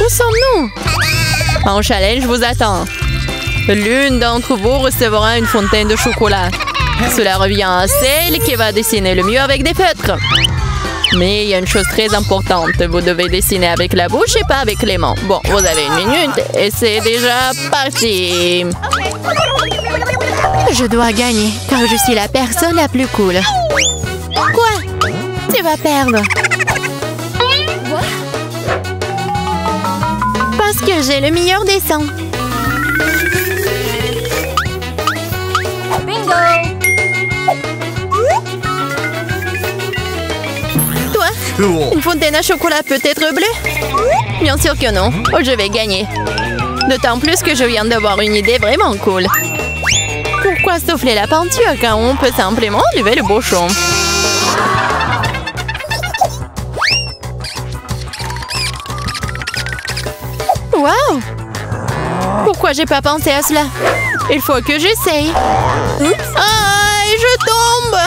Où sommes-nous? Un challenge vous attend. L'une d'entre vous recevra une fontaine de chocolat. Cela revient à celle qui va dessiner le mieux avec des feutres. Mais il y a une chose très importante. Vous devez dessiner avec la bouche et pas avec les mains. Bon, vous avez 1 minute et c'est déjà parti. Je dois gagner car je suis la personne la plus cool. Quoi? Tu vas perdre. Parce que j'ai le meilleur dessin. Bingo! Une fontaine à chocolat peut être bleue? Bien sûr que non. Oh, je vais gagner. D'autant plus que je viens d'avoir une idée vraiment cool. Pourquoi souffler la peinture quand on peut simplement lever le bouchon? Waouh! Pourquoi j'ai pas pensé à cela? Il faut que j'essaye. Ah, et je tombe!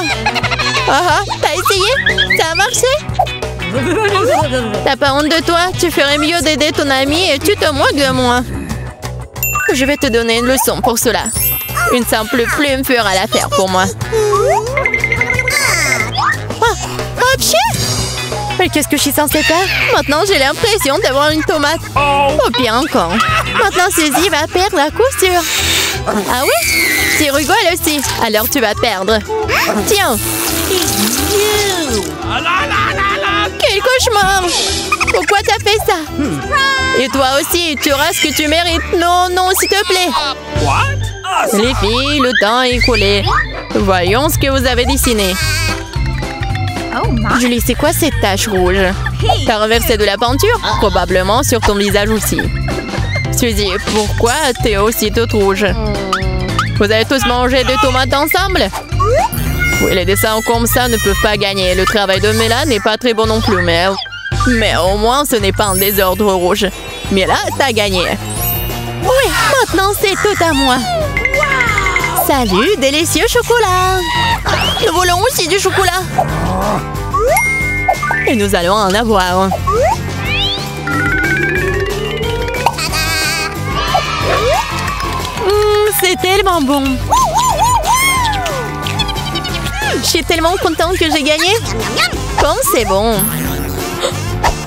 Ah, t'as essayé? Ça a marché? T'as pas honte de toi? Tu ferais mieux d'aider ton ami et tu te moques de moi. Je vais te donner une leçon pour cela. Une simple plume fera l'affaire pour moi. Ah, apchi! Mais qu'est-ce que je suis censée faire? Maintenant, j'ai l'impression d'avoir une tomate. Oh, pire encore. Maintenant, Suzy va perdre à coup sûr. Ah oui? Tu rigoles aussi. Alors, tu vas perdre. Tiens. Quel cauchemar! Pourquoi t'as fait ça? Et toi aussi, tu auras ce que tu mérites. Non, non, s'il te plaît. Les filles, le temps est écoulé. Voyons ce que vous avez dessiné. Julie, c'est quoi cette tache rouge? T'as renversé de la peinture? Probablement sur ton visage aussi. Suzy, pourquoi t'es aussi toute rouge? Vous avez tous mangé des tomates ensemble? Oui, les dessins comme ça ne peuvent pas gagner. Le travail de Mela n'est pas très bon non plus, mais au moins ce n'est pas un désordre rouge. Mais là, t'as gagné. Oui, maintenant c'est tout à moi. Salut, délicieux chocolat. Nous voulons aussi du chocolat. Et nous allons en avoir. C'est tellement bon. Je suis tellement contente que j'ai gagné. Comme c'est bon.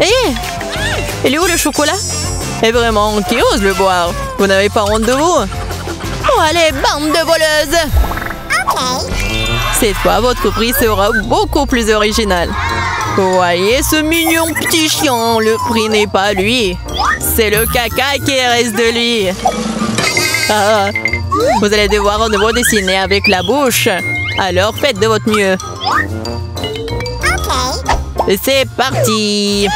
Hé, il est où le chocolat? Et vraiment, qui ose le boire? Vous n'avez pas honte de vous? Oh, allez, bande de voleuses! Cette fois, votre prix sera beaucoup plus original. Voyez ce mignon petit chien. Le prix n'est pas lui. C'est le caca qui reste de lui. Ah, vous allez devoir à nouveau dessiner avec la bouche. Alors faites de votre mieux. Et c'est parti.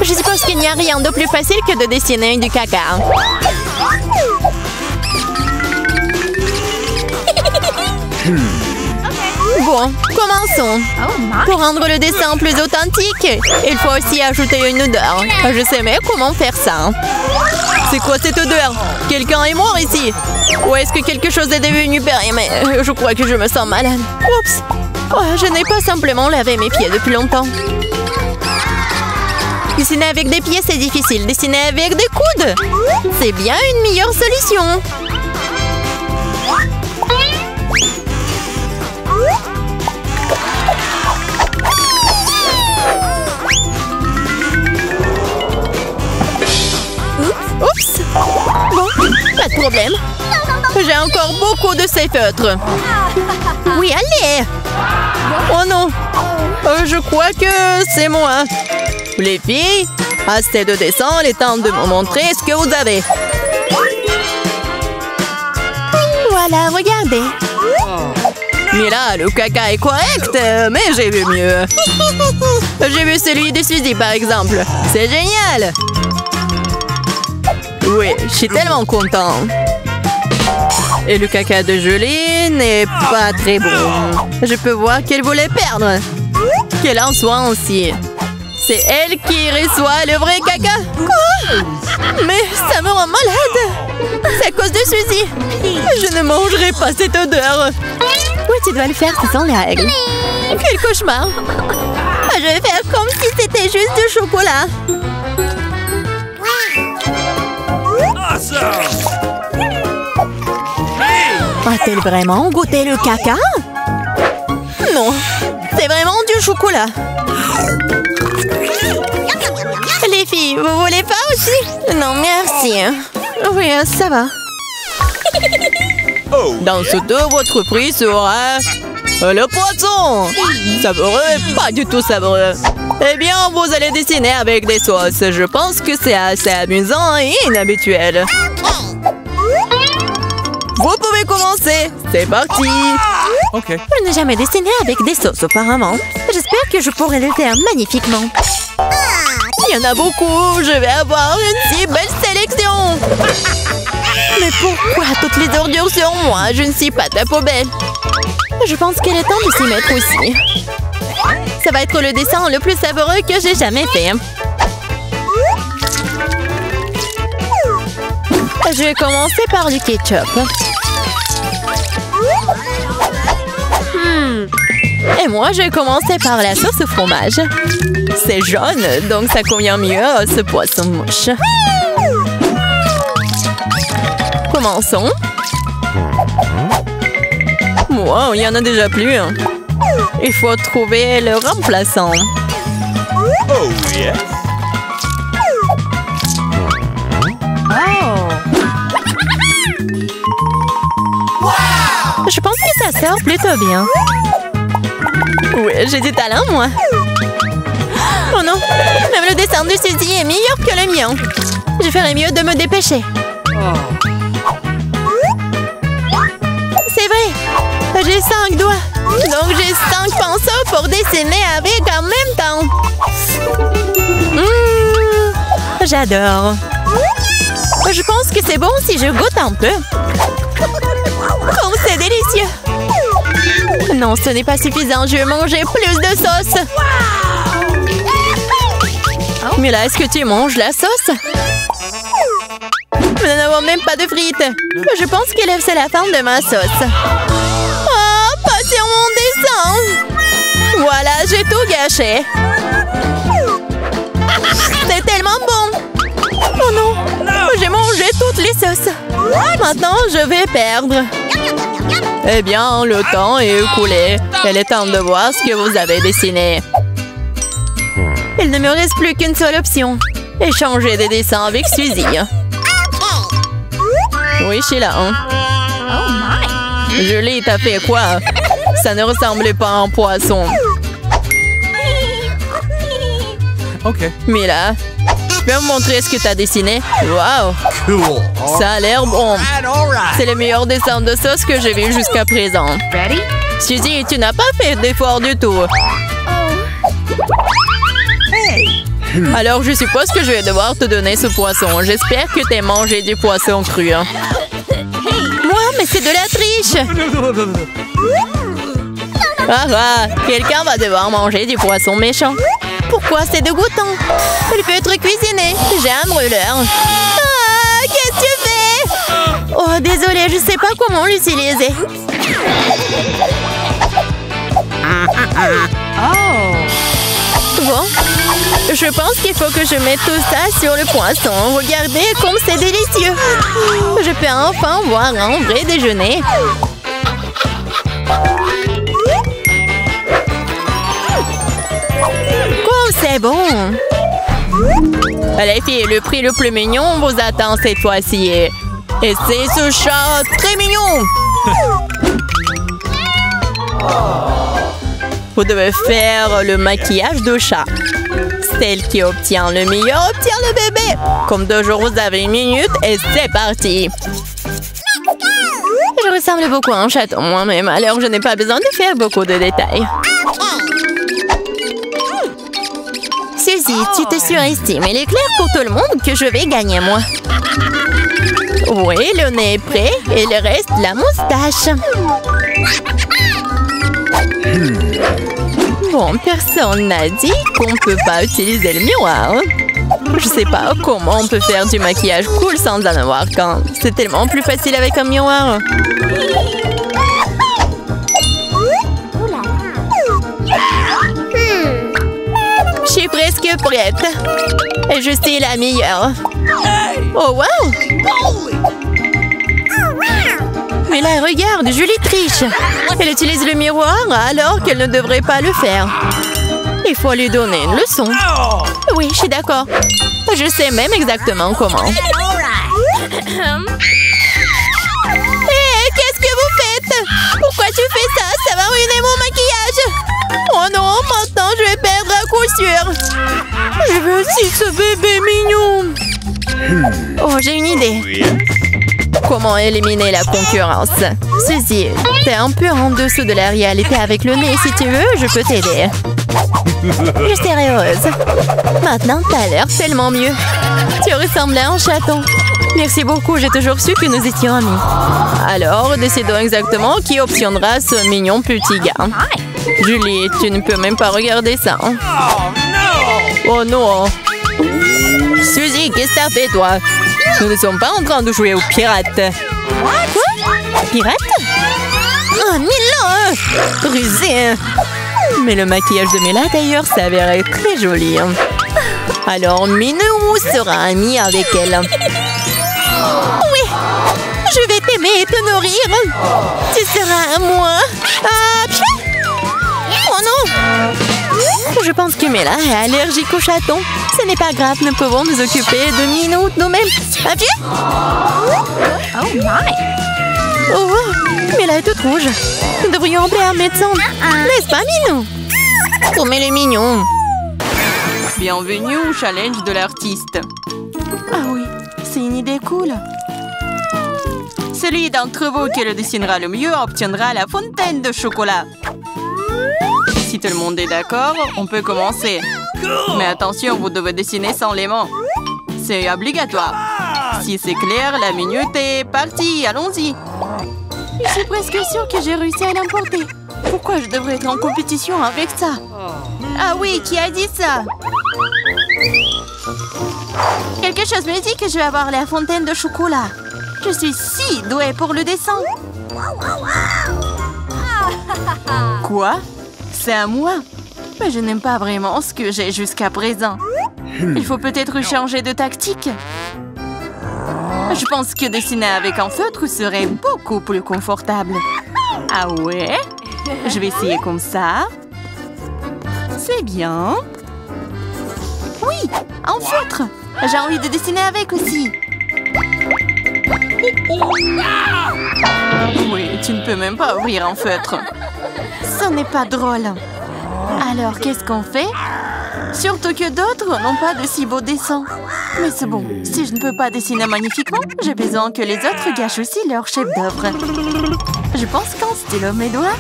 Je suppose qu'il n'y a rien de plus facile que de dessiner du caca. Bon, commençons. Pour rendre le dessin plus authentique, il faut aussi ajouter une odeur. Je sais mais comment faire ça. C'est quoi cette odeur? Quelqu'un est mort ici? Ou est-ce que quelque chose est devenu périmé? Je crois que je me sens malade. Oups! Oh, je n'ai pas simplement lavé mes pieds depuis longtemps. Dessiner avec des pieds, c'est difficile. Dessiner avec des coudes, c'est bien une meilleure solution. Oups! Bon, pas de problème. J'ai encore beaucoup de ces feutres. Oui, allez! Oh non! Je crois que c'est moi. Les filles, assez de dessin, il est temps de me montrer ce que vous avez. Voilà, regardez. Mais là, le caca est correct, mais j'ai vu mieux. J'ai vu celui de Suzy, par exemple. C'est génial! Oui, je suis tellement content. Et le caca de Julie n'est pas très bon. Je peux voir qu'elle voulait perdre. Qu'elle en soit ainsi. C'est elle qui reçoit le vrai caca. Quoi? Mais ça me rend malade. C'est à cause de Suzy. Je ne mangerai pas cette odeur. Oui, tu dois le faire, ce sont les règles. Quel cauchemar. Je vais faire comme si c'était juste du chocolat. A-t-elle vraiment goûté le caca? Non, c'est vraiment du chocolat. Les filles, vous voulez pas aussi? Non, merci. Oui, ça va. Dans ce dos, votre prix sera... le poisson! Savoureux, pas du tout savoureux. Eh bien, vous allez dessiner avec des sauces. Je pense que c'est assez amusant et inhabituel. Vous pouvez commencer. C'est parti. Ok. Je n'ai jamais dessiné avec des sauces auparavant. J'espère que je pourrai le faire magnifiquement. Il y en a beaucoup. Je vais avoir une si belle sélection. Mais pourquoi toutes les ordures sur moi? Je ne suis pas ta poubelle. Je pense qu'il est temps de s'y mettre aussi. Ça va être le dessin le plus savoureux que j'ai jamais fait. Je vais commencer par du ketchup. Et moi, je vais commencer par la sauce au fromage. C'est jaune, donc ça convient mieux à ce poisson mouche. Commençons. Wow, il y en a déjà plus. Il faut trouver le remplaçant. Oh, yes. Je pense que ça sert plutôt bien. Oui, j'ai du talent, moi. Oh non, même le dessin de Suzy est meilleur que le mien. Je ferais mieux de me dépêcher. C'est vrai, j'ai 5 doigts. Donc j'ai 5 pinceaux pour dessiner avec en même temps. J'adore. Je pense que c'est bon si je goûte un peu. Oh, c'est délicieux. Non, ce n'est pas suffisant. Je vais manger plus de sauce. Mais là, est-ce que tu manges la sauce? Nous n'avons même pas de frites. Je pense que c'est la forme de ma sauce. Oh, pas sur mon dessin. Voilà, j'ai tout gâché. C'est tellement bon. Oh non, j'ai mangé toutes les sauces. Maintenant, je vais perdre. Eh bien, le temps est écoulé. Il est temps de voir ce que vous avez dessiné. Il ne me reste plus qu'une seule option. Échanger des dessins avec Suzy. Oui, Sheila. Julie, t'as fait quoi? Ça ne ressemblait pas à un poisson. Ok. Mila, tu peux me montrer ce que tu as dessiné? Wow! Cool. Ça a l'air bon. C'est le meilleur dessin de sauce que j'ai vu jusqu'à présent. Ready? Suzy, tu n'as pas fait d'effort du tout. Alors, je suppose que je vais devoir te donner ce poisson. J'espère que tu as mangé du poisson cru. Moi, mais c'est de la triche! Ah, quelqu'un va devoir manger du poisson méchant. Pourquoi c'est dégoûtant? Il peut être cuisiné. J'ai un brûleur. Ah, qu'est-ce que tu fais? Oh, désolée, je sais pas comment l'utiliser. Bon, je pense qu'il faut que je mette tout ça sur le poisson. Regardez comme c'est délicieux. Je peux enfin voir un vrai déjeuner. Oh, c'est bon. Les filles, le prix le plus mignon vous attend cette fois-ci. Et c'est ce chat très mignon. Vous devez faire le maquillage de chat. Celle qui obtient le meilleur obtient le bébé. Comme toujours, vous avez 1 minute et c'est parti. Je ressemble beaucoup à un chaton moi-même, alors je n'ai pas besoin de faire beaucoup de détails. Suzy, tu te surestimes. Il est clair pour tout le monde que je vais gagner, moi. Oui, le nez est prêt et il reste la moustache. Bon, personne n'a dit qu'on ne peut pas utiliser le miroir. Je sais pas comment on peut faire du maquillage cool sans en avoir qu'un. C'est tellement plus facile avec un miroir. Je suis presque prête. Et je sais la meilleure. Oh wow! Mais là, regarde, Julie triche. Elle utilise le miroir alors qu'elle ne devrait pas le faire. Il faut lui donner une leçon. Oui, je suis d'accord. Je sais même exactement comment. Hé, qu'est-ce que vous faites? Pourquoi tu fais ça? Ça va ruiner mon maquillage. Oh non, maintenant je vais perdre à coup sûr. Je veux aussi ce bébé mignon. Oh, j'ai une idée. Comment éliminer la concurrence? Ceci, t'es un peu en dessous de la réalité avec le nez. Si tu veux, je peux t'aider. Je serai heureuse. Maintenant, t'as l'air tellement mieux. Tu ressembles à un chaton. Merci beaucoup, j'ai toujours su que nous étions amis. Alors, décidons exactement qui obtiendra ce mignon petit gars. Julie, tu ne peux même pas regarder ça. Oh non. Suzy, qu'est-ce que t'as fait, toi? Nous ne sommes pas en train de jouer aux pirates. Quoi? Pirates? Oh, Milan! Rusé! Mais le maquillage de Mela, d'ailleurs, s'avérait très joli. Alors, Minou sera ami avec elle. Oui! Je vais t'aimer et te nourrir. Tu seras à moi. Ah, oh non! Je pense que Mela est allergique aux chatons. Ce n'est pas grave, nous pouvons nous occuper de Minou nous-mêmes. À pied? Oh my! Oh, Mela est toute rouge. Nous devrions appeler un médecin. N'est-ce pas, Minou? Oh, mais les mignons. Bienvenue au challenge de l'artiste. Ah oui, c'est une idée cool. Celui d'entre vous qui le dessinera le mieux obtiendra la fontaine de chocolat. Si tout le monde est d'accord, on peut commencer. Mais attention, vous devez dessiner sans les mains. C'est obligatoire. Si c'est clair, la minute est partie. Allons-y. Je suis presque sûre que j'ai réussi à l'emporter. Pourquoi je devrais être en compétition avec ça? Ah oui, qui a dit ça? Quelque chose me dit que je vais avoir la fontaine de chocolat. Je suis si douée pour le dessin. Quoi? C'est à moi? Mais je n'aime pas vraiment ce que j'ai jusqu'à présent. Il faut peut-être changer de tactique. Je pense que dessiner avec un feutre serait beaucoup plus confortable. Ah ouais? Je vais essayer comme ça. C'est bien. Oui, un feutre. J'ai envie de dessiner avec aussi. Oui, tu ne peux même pas ouvrir un feutre. Ce n'est pas drôle. Alors, qu'est-ce qu'on fait? Surtout que d'autres n'ont pas de si beaux dessins. Mais c'est bon, si je ne peux pas dessiner magnifiquement, j'ai besoin que les autres gâchent aussi leur chef-d'œuvre. Je pense qu'un stylo mes doigts.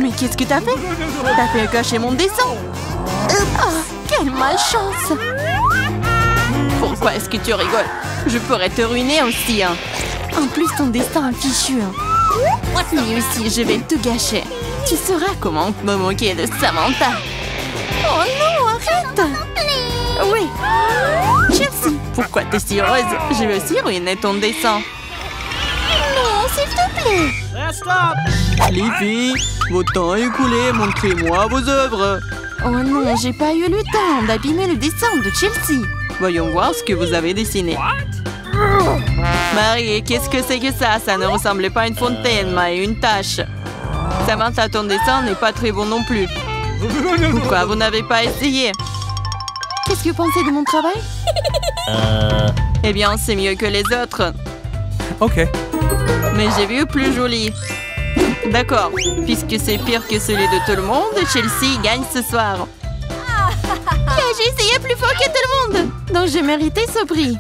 Mais qu'est-ce que t'as fait? T'as fait gâcher mon dessin. Oh, quelle malchance! Pourquoi est-ce que tu rigoles? Je pourrais te ruiner aussi. Hein. En plus, ton destin est fichu. Hein. Lui aussi, je vais tout gâcher. Tu sauras comment me moquer de Samantha. Oh non, arrête! Oui. Chelsea, pourquoi t'es si heureuse? Je vais aussi ruiner ton dessin. Non, s'il te plaît. Les filles, votre temps est écoulé, montrez-moi vos œuvres. Oh non, j'ai pas eu le temps d'abîmer le dessin de Chelsea. Voyons voir ce que vous avez dessiné. Marie, qu'est-ce que c'est que ça? Ça ne ressemblait pas à une fontaine, mais à une tache. Samantha, ton dessin n'est pas très bon non plus. Pourquoi vous n'avez pas essayé? Qu'est-ce que vous pensez de mon travail? Eh bien, c'est mieux que les autres. Ok. Mais j'ai vu plus joli. D'accord, puisque c'est pire que celui de tout le monde, Chelsea gagne ce soir. J'ai essayé plus fort que tout le monde, donc j'ai mérité ce prix.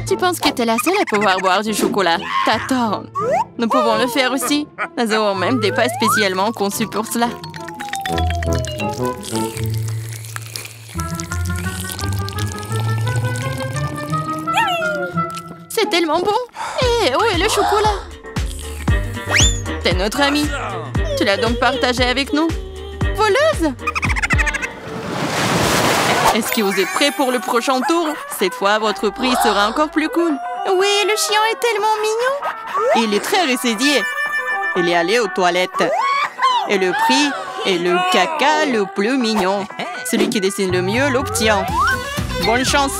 Tu penses que t'es la seule à pouvoir boire du chocolat? T'as tort. Nous pouvons le faire aussi. Nous avons même des pâtes spécialement conçues pour cela. C'est tellement bon. Hé, où est le chocolat? T'es notre amie. Tu l'as donc partagé avec nous? Voleuse? Est-ce que vous êtes prêts pour le prochain tour? Cette fois, votre prix sera encore plus cool. Oui, le chien est tellement mignon. Il est très ressaisié. Il est allé aux toilettes. Et le prix est le caca le plus mignon. Celui qui dessine le mieux l'obtient. Bonne chance.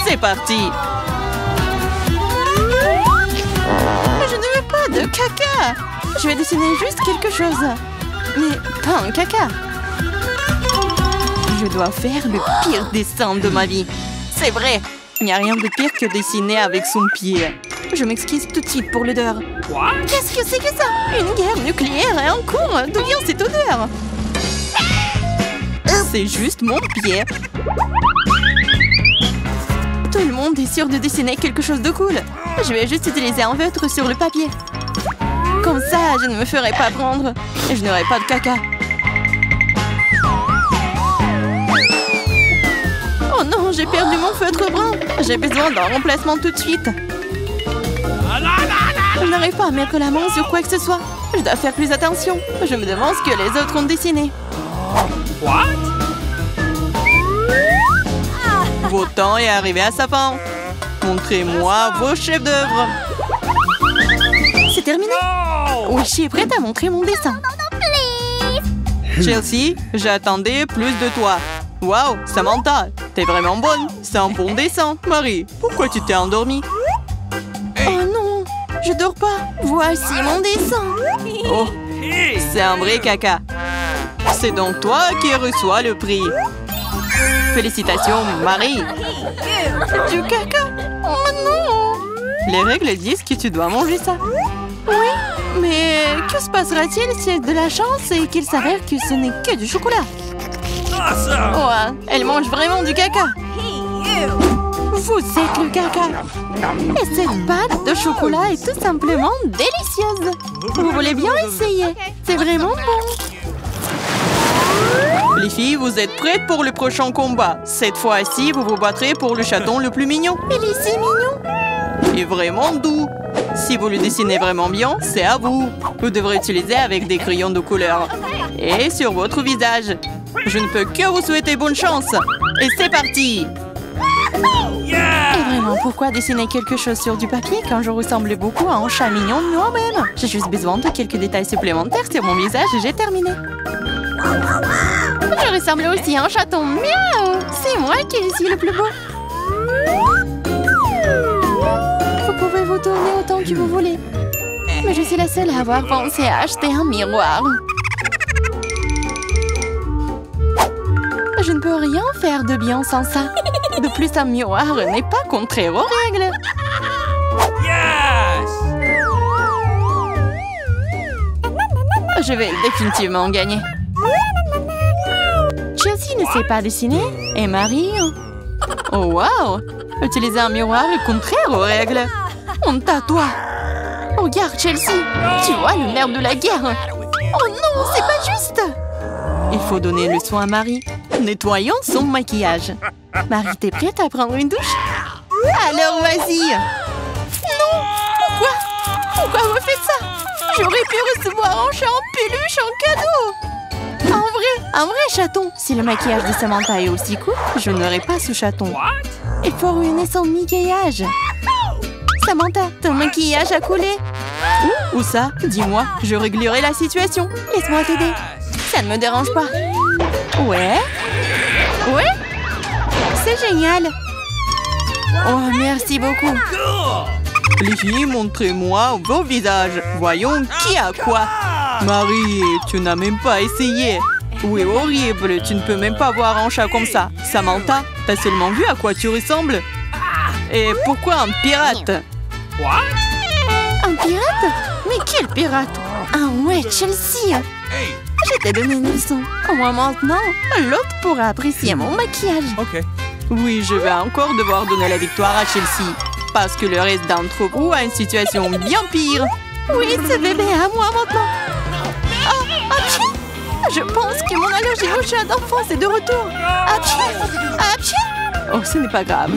C'est parti. Je ne veux pas de caca. Je vais dessiner juste quelque chose. Mais pas un caca. Je dois faire le pire dessin de ma vie. C'est vrai. Il n'y a rien de pire que dessiner avec son pied. Je m'excuse tout de suite pour l'odeur. Qu'est-ce que c'est que ça? Une guerre nucléaire et un cours? D'où vient cette odeur? C'est juste mon pied. Tout le monde est sûr de dessiner quelque chose de cool. Je vais juste utiliser un feutre sur le papier. Comme ça, je ne me ferai pas prendre. Et je n'aurai pas de caca. Oh non, j'ai perdu mon feutre brun. J'ai besoin d'un remplacement tout de suite. Je n'arrive pas à mettre la main sur quoi que ce soit. Je dois faire plus attention. Je me demande ce que les autres ont dessiné. Votre temps est arrivé à sa fin. Montrez-moi vos chefs d'œuvre. C'est terminé. Oui, je suis prête à montrer mon dessin. Chelsea, j'attendais plus de toi. Waouh, Samantha, t'es vraiment bonne. C'est un bon dessin. Marie, pourquoi tu t'es endormie? Oh non, je dors pas. Voici mon dessin. Oh, c'est un vrai caca. C'est donc toi qui reçois le prix. Félicitations, Marie. Du caca? Oh non. Les règles disent que tu dois manger ça. Oui, mais que se passera-t-il si elle a de la chance et qu'il s'avère que ce n'est que du chocolat? Oh, elle mange vraiment du caca. Vous êtes le caca. Et cette pâte de chocolat est tout simplement délicieuse. Vous voulez bien essayer? C'est vraiment bon. Les filles, vous êtes prêtes pour le prochain combat. Cette fois-ci, vous vous battrez pour le chaton le plus mignon. Il est si mignon. Et vraiment doux. Si vous le dessinez vraiment bien, c'est à vous. Vous devrez utiliser avec des crayons de couleur. Et sur votre visage. Je ne peux que vous souhaiter bonne chance. Et c'est parti. Et vraiment, pourquoi dessiner quelque chose sur du papier quand je ressemble beaucoup à un chat mignon de moi-même? J'ai juste besoin de quelques détails supplémentaires sur mon visage et j'ai terminé. Je ressemble aussi à un chaton. Miaou! C'est moi qui suis le plus beau. Vous pouvez vous tourner autant que vous voulez. Mais je suis la seule à avoir pensé à acheter un miroir. Je ne peux rien faire de bien sans ça. De plus, un miroir n'est pas contraire aux règles. Je vais définitivement gagner. Chelsea ne sait pas dessiner. Et Marie... Oh wow! Utiliser un miroir est contraire aux règles. Honte à toi. Regarde, Chelsea. Tu vois le nerf de la guerre. Oh non, c'est pas juste. Il faut donner le soin à Marie. Nettoyons son maquillage. Marie, t'es prête à prendre une douche? Alors, vas-y. Non! Pourquoi vous faites ça? J'aurais pu recevoir un chat en peluche en cadeau. Un vrai chaton. Si le maquillage de Samantha est aussi court, je n'aurai pas ce chaton. Il faut ruiner son maquillage. Samantha, ton maquillage a coulé. Où ça? Dis-moi, je réglerai la situation. Laisse-moi t'aider. Ça ne me dérange pas. Ouais? C'est génial. Oh, merci beaucoup. Les filles, montrez-moi vos visages. Voyons qui a quoi. Marie, tu n'as même pas essayé. Oui, horrible. Tu ne peux même pas voir un chat comme ça. Samantha, t'as seulement vu à quoi tu ressembles? Et pourquoi un pirate? Un pirate? Mais quel pirate? Ah ouais, Chelsea. Je t'ai donné une leçon. Au moins maintenant, l'autre pourra apprécier mon maquillage. Oui, je vais encore devoir donner la victoire à Chelsea. Parce que le reste d'entre vous a une situation bien pire. Oui, ce bébé est à moi maintenant. Oh, apchi! Je pense que mon allergie au chat d'enfance est de retour. Apchi! Oh, ce n'est pas grave,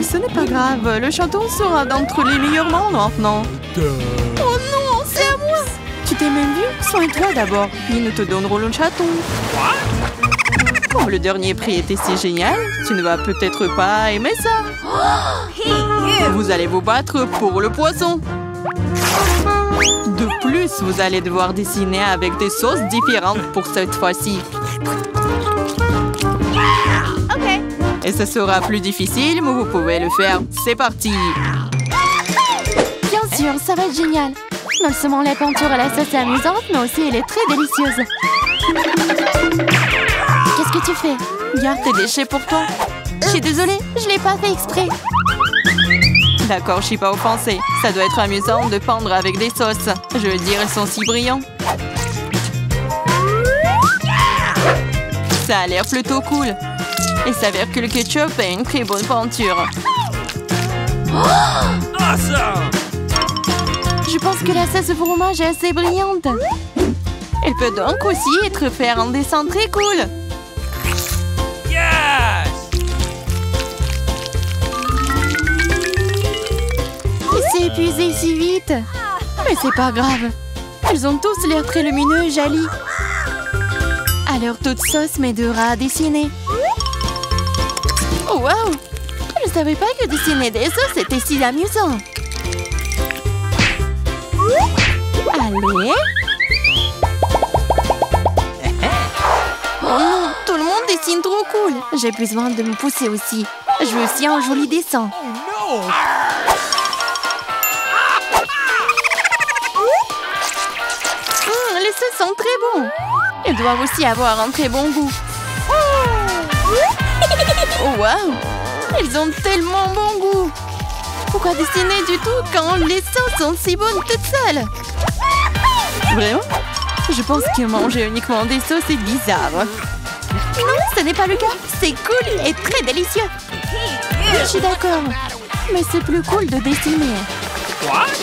Le chaton sera d'entre les meilleurs mondes maintenant. Oh non, c'est à moi. Tu t'es même vu? Soigne-toi d'abord, puis nous te donnerons le chaton. Comme le dernier prix était si génial, tu ne vas peut-être pas aimer ça. Vous allez vous battre pour le poisson. De plus, vous allez devoir dessiner avec des sauces différentes pour cette fois-ci. Et ce sera plus difficile, mais vous pouvez le faire. C'est parti! Bien sûr, ça va être génial. Non seulement la peinture à la sauce est amusante, mais aussi elle est très délicieuse. Qu'est-ce que tu fais? Garde tes déchets pour toi. Je suis désolée, je l'ai pas fait exprès. D'accord, je suis pas offensée. Ça doit être amusant de peindre avec des sauces. Je veux dire, elles sont si brillants. Ça a l'air plutôt cool. Il s'avère que le ketchup est une très bonne peinture. Awesome! Je pense que la sauce au fromage est assez brillante. Elle peut donc aussi être faire un dessin très cool. Yes! Il s'est épuisé si vite. Mais c'est pas grave. Ils ont tous l'air très lumineux et jolis. Alors toute sauce m'aidera à dessiner. Oh wow! Je savais pas que dessiner des sauces était si amusant. Allez. Oh non, tout le monde dessine trop cool. J'ai besoin de me pousser aussi. Je veux aussi un joli dessin. Oh no! Les sauces sont très bons. Ils doivent aussi avoir un très bon goût. Oh wow! Ils ont tellement bon goût. Pourquoi dessiner du tout quand les sauces sont si bonnes toutes seules? Vraiment? Je pense que manger uniquement des sauces est bizarre. Non, ce n'est pas le cas. C'est cool et très délicieux. Je suis d'accord. Mais c'est plus cool de dessiner. What?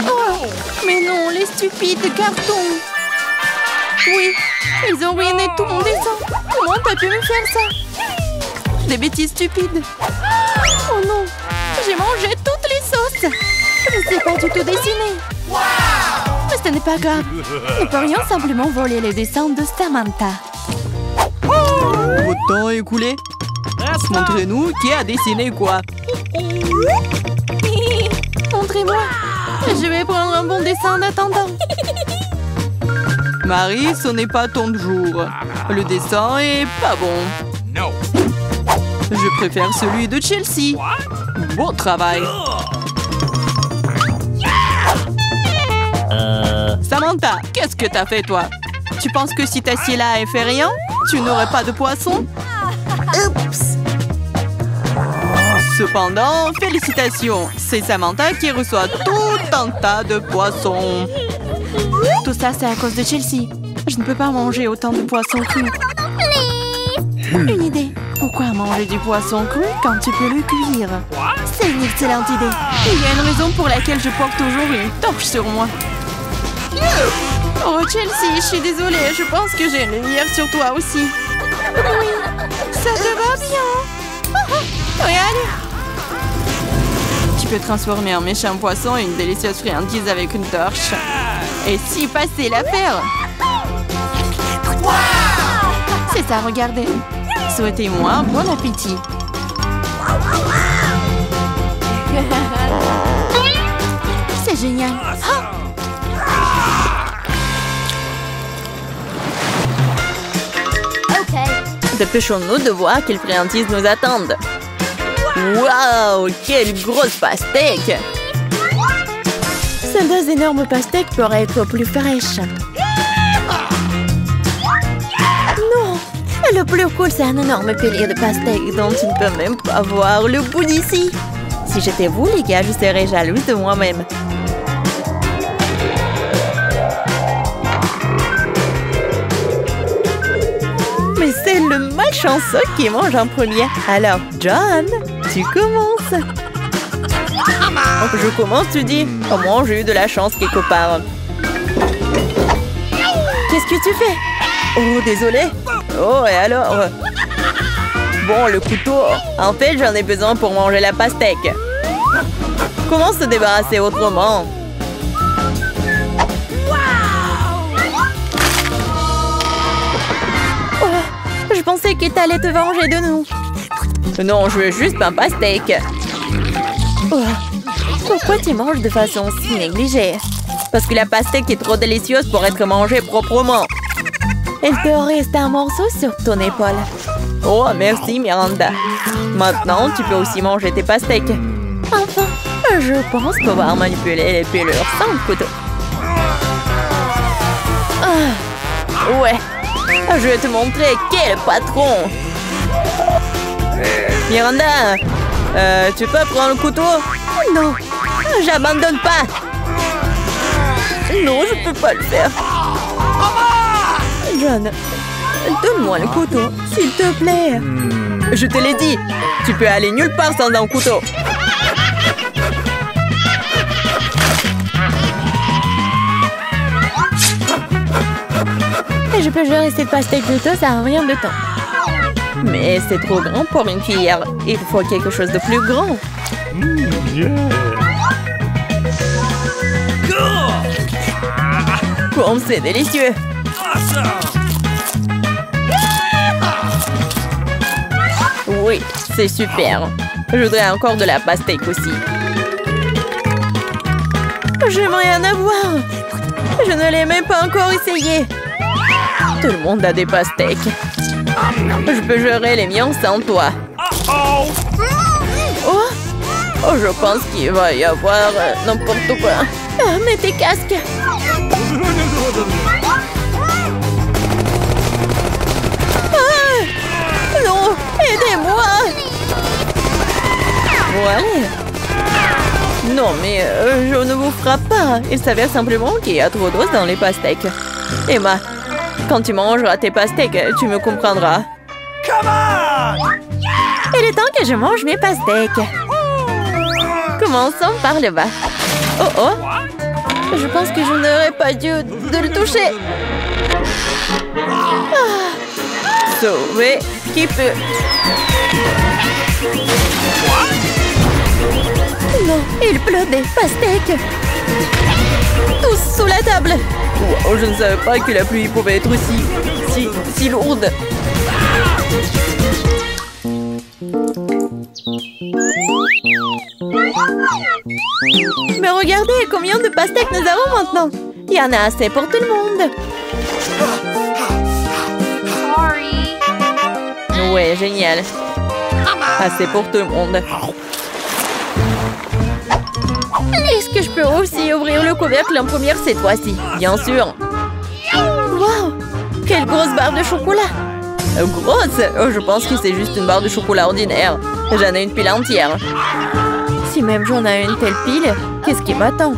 Oh, mais non, les stupides cartons. Oui, ils ont ruiné tout mon dessin. Comment t'as pu me faire ça? Des bêtises stupides. Oh non, j'ai mangé toutes les sauces. Je ne sais pas du tout dessiner. Mais ce n'est pas grave. Nous pourrions simplement voler les dessins de Samantha. Votre temps est écoulé. Montrez-nous qui a dessiné quoi. Montrez-moi. Je vais prendre un bon dessin en attendant. Marie, ce n'est pas ton jour. Le dessin est pas bon. No. Je préfère celui de Chelsea. Bon travail. Samantha, qu'est-ce que t'as fait, toi? Tu penses que si t'assieds là et fais rien, tu n'aurais pas de poisson? Oups. Cependant, félicitations. C'est Samantha qui reçoit tout un tas de poissons. Tout ça, c'est à cause de Chelsea. Je ne peux pas manger autant de poissons crus. Une idée. Pourquoi manger du poisson cru quand tu peux le cuire? C'est une excellente idée. Il y a une raison pour laquelle je porte toujours une torche sur moi. Oh, Chelsea, je suis désolée. Je pense que j'ai une lumière sur toi aussi. Oui, ça te va bien. Oui, allez. Tu peux transformer un méchant poisson en une délicieuse friandise avec une torche. Et si passer l'affaire. C'est ça, regardez. Souhaitez-moi bon appétit. C'est génial. Dépêchons-nous de voir quelles friandises nous attendent. Waouh, quelle grosse pastèque! Ces deux énormes pastèques pourraient être plus fraîches. Non! Le plus cool, c'est un énorme pilier de pastèques dont tu ne peux même pas voir le bout d'ici. Si j'étais vous, les gars, je serais jalouse de moi-même. Mais c'est le malchanceux qui mange en premier. Alors, John, tu commences. Oh, je commence, tu dis? Comment j'ai eu de la chance quelque part? Qu'est-ce que tu fais? Oh, désolé. Oh, et alors? Bon, le couteau. En fait, j'en ai besoin pour manger la pastèque. Comment se débarrasser autrement? Je pense pensais que t'allais te venger de nous. Non, je veux juste un pastèque. Oh. Pourquoi tu manges de façon si négligée? Parce que la pastèque est trop délicieuse pour être mangée proprement. Il te reste un morceau sur ton épaule. Oh, merci Miranda. Maintenant, tu peux aussi manger tes pastèques. Enfin, je pense Pouvoir manipuler les pelures sans le couteau. Ouais. Je vais te montrer qui est le patron. Miranda, tu peux prendre le couteau? Non, J'abandonne pas. Non, je peux pas le faire. John, donne-moi le couteau, s'il te plaît. Je te l'ai dit, tu peux aller nulle part sans un couteau. Et je peux gérer cette pastèque de toi, ça n'a rien de temps. Mais c'est trop grand pour une cuillère. Il faut quelque chose de plus grand. Comme c'est délicieux. Oui, c'est super. Je voudrais encore de la pastèque aussi. J'aimerais en avoir. Je ne l'ai même pas encore essayé. Tout le monde a des pastèques. Je peux gérer les miens sans toi. Oh, je pense qu'il va y avoir n'importe quoi. mets tes casques. Non, aidez-moi. Ouais. Non, mais je ne vous frappe pas. Il s'avère simplement qu'il y a trop d'os dans les pastèques. Emma, quand tu mangeras tes pastèques, tu me comprendras. Il est temps que je mange mes pastèques. Commençons par le bas. Oh oh. Je pense que je n'aurais pas dû de le toucher. Sauver qui peut. Non, il pleut des pastèques. Tous sous la table. Oh, je ne savais pas que la pluie pouvait être si lourde. Mais regardez combien de pastèques nous avons maintenant. Il y en a assez pour tout le monde. Ouais, génial. Assez pour tout le monde. Est-ce que je peux aussi ouvrir le couvercle en première cette fois-ci? Bien sûr. Wow! Quelle grosse barre de chocolat! Grosse? Oh, je pense que c'est juste une barre de chocolat ordinaire. J'en ai une pile entière. Si même j'en ai une telle pile, qu'est-ce qui m'attend?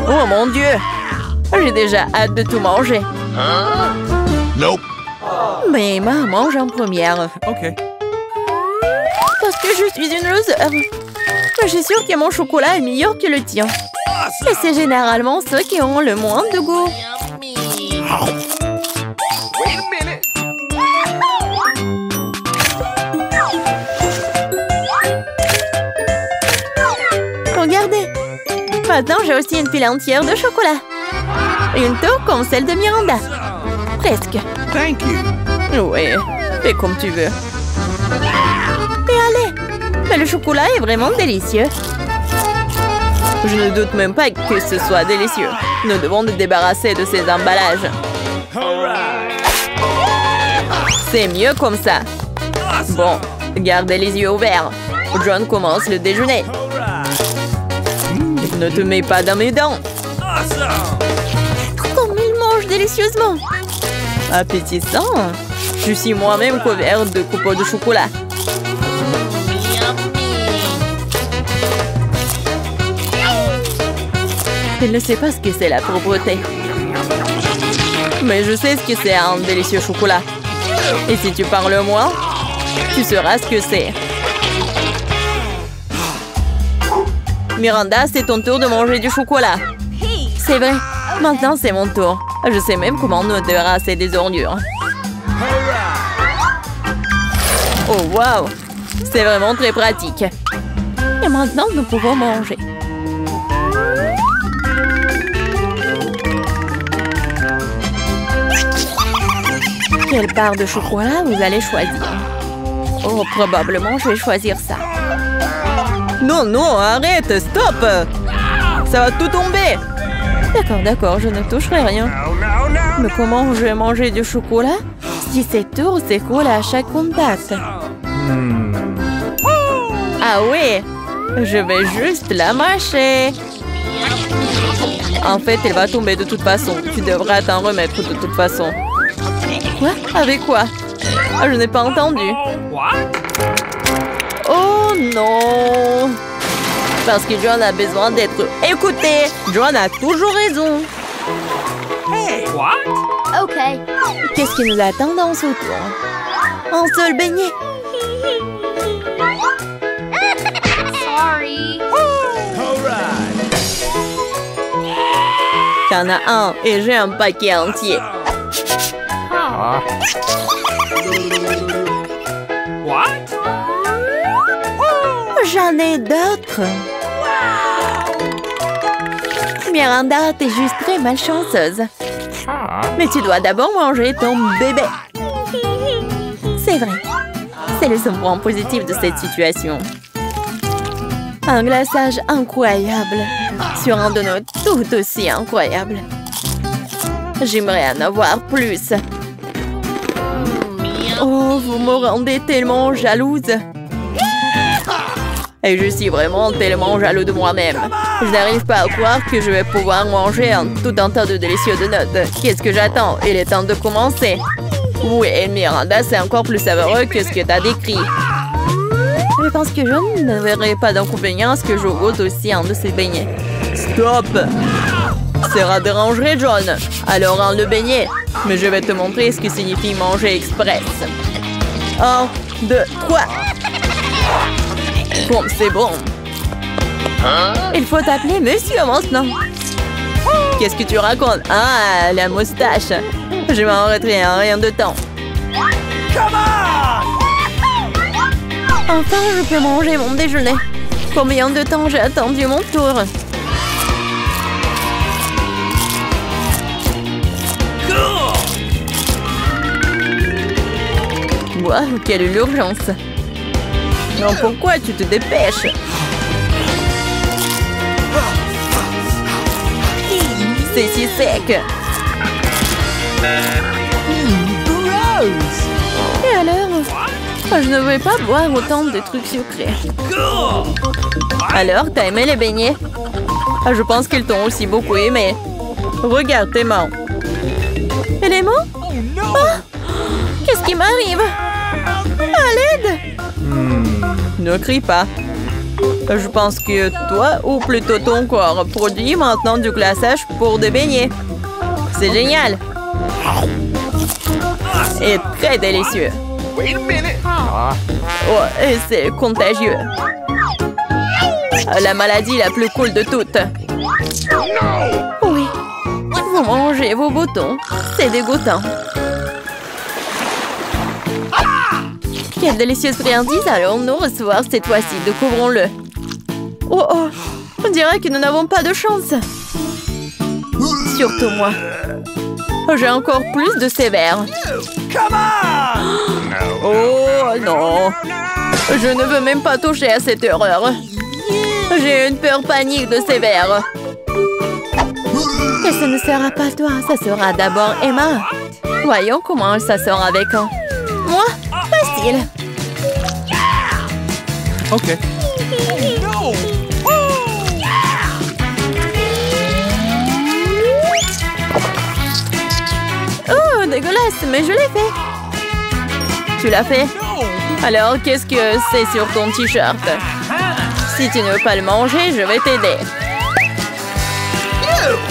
Oh mon Dieu! J'ai déjà hâte de tout manger. Nope. Mais Emma mange en première. Ok. Parce que je suis une loser. Je suis sûre que mon chocolat est meilleur que le tien. Et c'est généralement ceux qui ont le moins de goût. Regardez. Maintenant, j'ai aussi une pile entière de chocolat. Une tour comme celle de Miranda. Presque. Thank you. Ouais, fais comme tu veux. Et allez. Mais le chocolat est vraiment délicieux. Je ne doute même pas que ce soit délicieux. Nous devons nous débarrasser de ces emballages. C'est mieux comme ça. Bon, gardez les yeux ouverts. John commence le déjeuner. Ne te mets pas dans mes dents. Comme il mange délicieusement. Appétissant. Je suis moi-même couvert de copeaux de chocolat. Il ne sait pas ce que c'est la propreté. Mais je sais ce que c'est un délicieux chocolat. Et si tu parles moins, tu sauras ce que c'est. Miranda, c'est ton tour de manger du chocolat. C'est vrai. Maintenant, c'est mon tour. Je sais même comment nous débarrasser des ordures. Oh, waouh! C'est vraiment très pratique. Et maintenant, nous pouvons manger. Quelle barre de chocolat vous allez choisir? Oh, probablement, je vais choisir ça. Non, non, arrête, stop! Ça va tout tomber! D'accord, je ne toucherai rien. Mais comment je vais manger du chocolat si c'est tout s'écoule à chaque contact? Ah oui! Je vais juste la mâcher! En fait, elle va tomber de toute façon. Tu devras t'en remettre de toute façon. Quoi? Avec quoi? Ah, je n'ai pas entendu. Oh non! Parce que John a besoin d'être écouté. John a toujours raison. Ok. Qu'est-ce qui nous attend dans ce tour? Un seul beignet. Sorry. T'en as un et j'ai un paquet entier. J'en ai d'autres. Miranda, t'es juste très malchanceuse. Mais tu dois d'abord manger ton bébé. C'est vrai. C'est le seul point positif de cette situation. Un glaçage incroyable sur un donut tout aussi incroyable. J'aimerais en avoir plus. Oh, vous me rendez tellement jalouse. Et je suis vraiment tellement jaloux de moi-même. Je n'arrive pas à croire que je vais pouvoir manger tout un tas de délicieux donuts. Qu'est-ce que j'attends? Il est temps de commencer. Oui, Miranda, c'est encore plus savoureux que ce que tu as décrit. Je pense que je ne verrai pas d'inconvénient à ce que je goûte aussi un de ces beignets. Stop! Ça dérangerait, John. Alors, un le beignet. Mais je vais te montrer ce que signifie manger express. 1, 2, 3. Bon, c'est bon. Il faut t'appeler monsieur maintenant. Qu'est-ce que tu racontes? Ah, la moustache. Je m'en arrêterai en rien de temps. Enfin, je peux manger mon déjeuner. Combien de temps j'ai attendu mon tour? Waouh, quelle urgence! Non, pourquoi tu te dépêches? C'est si sec! Et alors? Je ne veux pas boire autant de trucs sucrés. Alors, t'as aimé les beignets? Ah, je pense qu'ils t'ont aussi beaucoup aimé. Regarde tes mains. Et les mots? Oh! Qu'est-ce qui m'arrive? À l'aide! Ne crie pas. Je pense que toi, ou plutôt ton corps, produit maintenant du glaçage pour des beignets. C'est génial! Et très délicieux. Oh, et c'est contagieux. La maladie la plus cool de toutes. Oui. Vous mangez vos boutons. C'est dégoûtant. Quelle délicieuse friandise allons-nous recevoir cette fois-ci? Découvrons-le. Oh oh, on dirait que nous n'avons pas de chance. Surtout moi. J'ai encore plus de sévère. Oh non. Je ne veux même pas toucher à cette horreur. J'ai une peur panique de sévère. Et ce ne sera pas toi, ça sera d'abord Emma. Voyons comment ça sort avec un. Moi, facile. Ok. Oh, dégueulasse, mais je l'ai fait. Tu l'as fait? Alors, qu'est-ce que c'est sur ton t-shirt? Si tu ne veux pas le manger, je vais t'aider.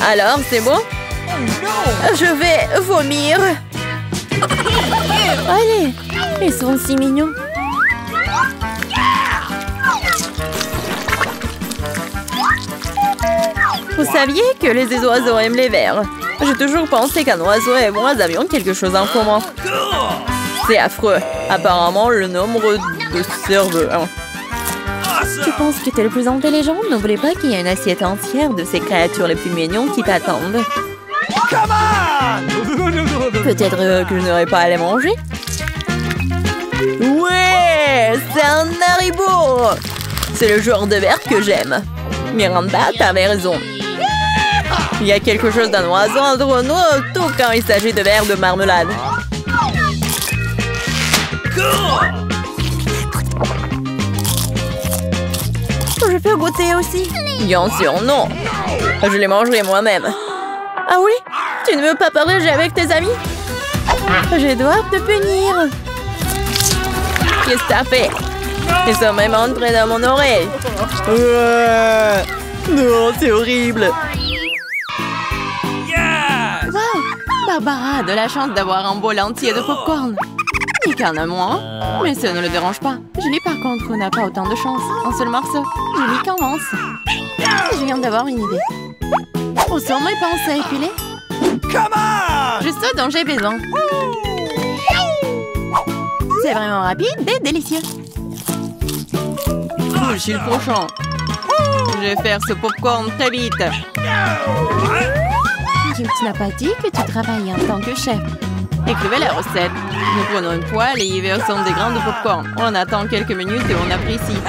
Alors, c'est bon? Je vais vomir. Allez, ils sont si mignons. Vous saviez que les oiseaux aiment les vers? J'ai toujours pensé qu'un oiseau et moi avions quelque chose en commun. C'est affreux. Apparemment, le nombre de cerveaux. Tu penses que t'es le plus intelligent? N'oublie pas qu'il y a une assiette entière de ces créatures les plus mignonnes qui t'attendent. Come on! Peut-être que je n'aurais pas à les manger. Ouais, c'est un Haribo. C'est le genre de verre que j'aime. Miranda, t'avais raison. Il y a quelque chose d'un oiseau entre nous, tout quand il s'agit de verres de marmelade. Je peux goûter aussi? Bien sûr, non. Je les mangerai moi-même. Ah oui? Tu ne veux pas partager avec tes amis? Je dois te punir. Qu'est-ce que t'as fait? Ils sont même entrés dans mon oreille. Non, c'est horrible. Wow! Barbara a de la chance d'avoir un bol entier de popcorn. Nick en a moins, mais ça ne le dérange pas. Julie, par contre, n'a pas autant de chance. Un seul morceau. Julie commence. Je viens d'avoir une idée. Où sont mes pinces à épiler? Juste ce dont j'ai besoin. C'est vraiment rapide et délicieux. Je suis le prochain. Je vais faire ce popcorn très vite. Tu n'as pas dit que tu travaillais en tant que chef. Écrivez la recette. Nous prenons une poêle et y versons des grains de popcorn. On attend quelques minutes et on apprécie.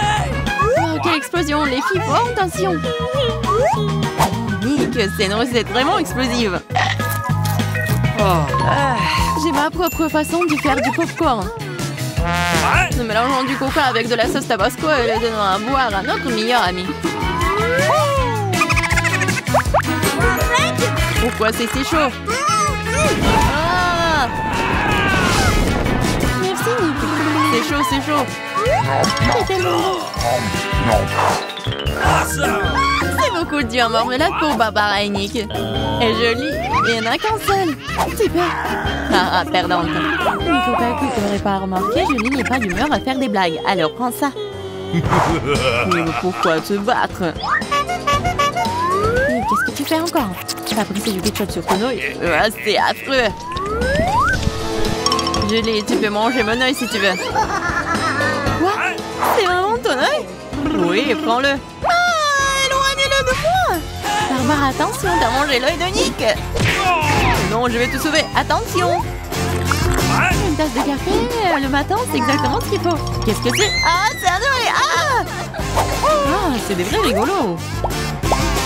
Oh, quelle explosion! Les filles, font attention! Nick, c'est une recette vraiment explosive. J'ai ma propre façon de faire du popcorn. Nous mélangeons du coca avec de la sauce tabasco et le donnons à boire à notre meilleur ami. Pourquoi c'est si chaud? Ah! Merci, Nick. C'est chaud, c'est chaud. C'est tellement bon. C'est beaucoup de jus en marmelade pour Barbara et Nick. Et joli. Il n'y en a qu'un seul. Super. Ah, perdante. Nick, au cas où tu n'aurais pas remarqué, Julie n'est pas d'humeur à faire des blagues. Alors prends ça. Mais pourquoi te battre? Nick, qu'est-ce que tu fais encore? T'as brisé du ketchup sur ton œil? C'est affreux. Julie, tu peux manger mon œil si tu veux. Quoi? C'est vraiment ton œil? Oui, prends-le. Ah, éloignez-le de moi! Barbara, attention, t'as mangé l'œil de Nick. Non, je vais te sauver. Attention! Une tasse de café le matin, c'est exactement ce qu'il faut. Qu'est-ce que c'est? Ah, c'est un œil! Ah! Ah, c'est des vrais rigolos.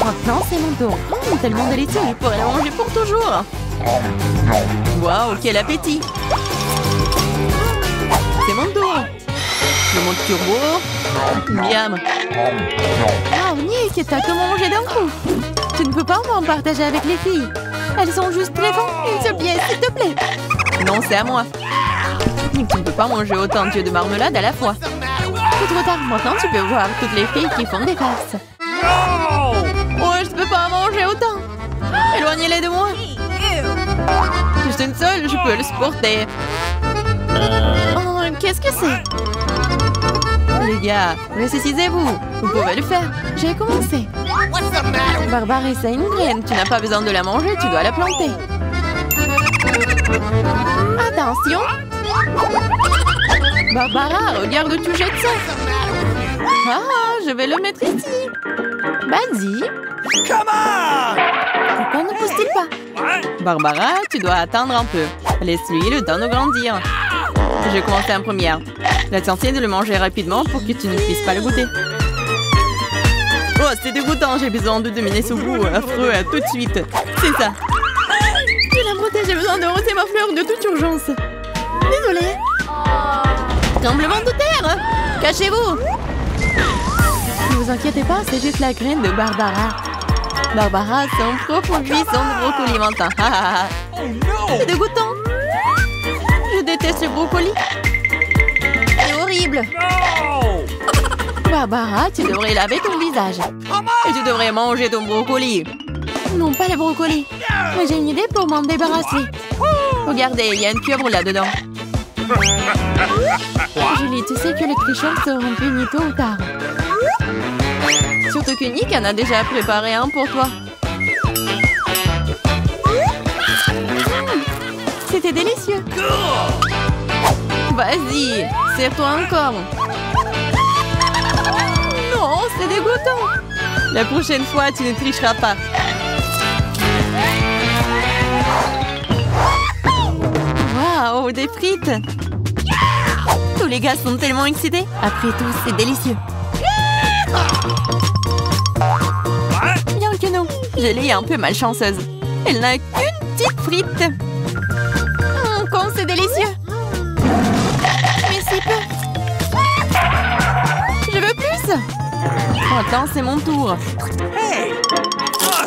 Maintenant, c'est mon tour. Tellement délicieux, je pourrais la manger pour toujours. Waouh, quel appétit! C'est mon tour. Le mode turbo. Miam. Oh, Nick, t'as tout mangé d'un coup. Tu ne peux pas m'en partager avec les filles. Elles sont juste très bonnes. Une seule pièce, s'il te plaît. Non, c'est à moi. Nick, tu ne peux pas manger autant de marmelade à la fois. C'est trop tard. Maintenant, tu peux voir toutes les filles qui font des farces. Oh, je ne peux pas manger autant. Éloignez-les de moi. Juste une seule, je peux le supporter. Oh, qu'est-ce que c'est? Les gars, récessisez-vous. Vous pouvez le faire. J'ai commencé. Barbara, c'est une graine. Tu n'as pas besoin de la manger, tu dois la planter. Attention. Barbara, regarde où tu jettes ça. Ah, je vais le mettre ici. Vas-y. Pourquoi ne pousse-t-il pas? Barbara, tu dois attendre un peu. Laisse-lui le temps de grandir. Je vais commencer en première. L'essentiel est de le manger rapidement pour que tu ne puisses pas le goûter. Oh, c'est dégoûtant. J'ai besoin de dominer ce goût affreux à tout de suite. C'est ça. Je l'ai broté, j'ai besoin de roter ma fleur de toute urgence. Désolée. Tremblement de terre. Cachez-vous. Ne vous inquiétez pas, c'est juste la graine de Barbara. Barbara, son propre buisson de brocoli mentant. C'est dégoûtant. Je déteste le brocoli. C'est horrible. Barbara, tu devrais laver ton visage. Et tu devrais manger ton brocoli. Non, pas le brocoli. Mais j'ai une idée pour m'en débarrasser. Regardez, il y a une pieuvre là-dedans. Julie, tu sais que les tricheurs seront punis tôt ou tard. Surtout que Nick en a déjà préparé un pour toi. C'était délicieux. Vas-y, serre-toi encore. Non, c'est dégoûtant. La prochaine fois, tu ne tricheras pas. frites. Tous les gars sont tellement excités. Après tout, c'est délicieux. Bien que non, Julie est un peu malchanceuse. Elle n'a qu'une petite frite. Comme c'est délicieux. Mais si peu. Je veux plus. Attends, c'est mon tour.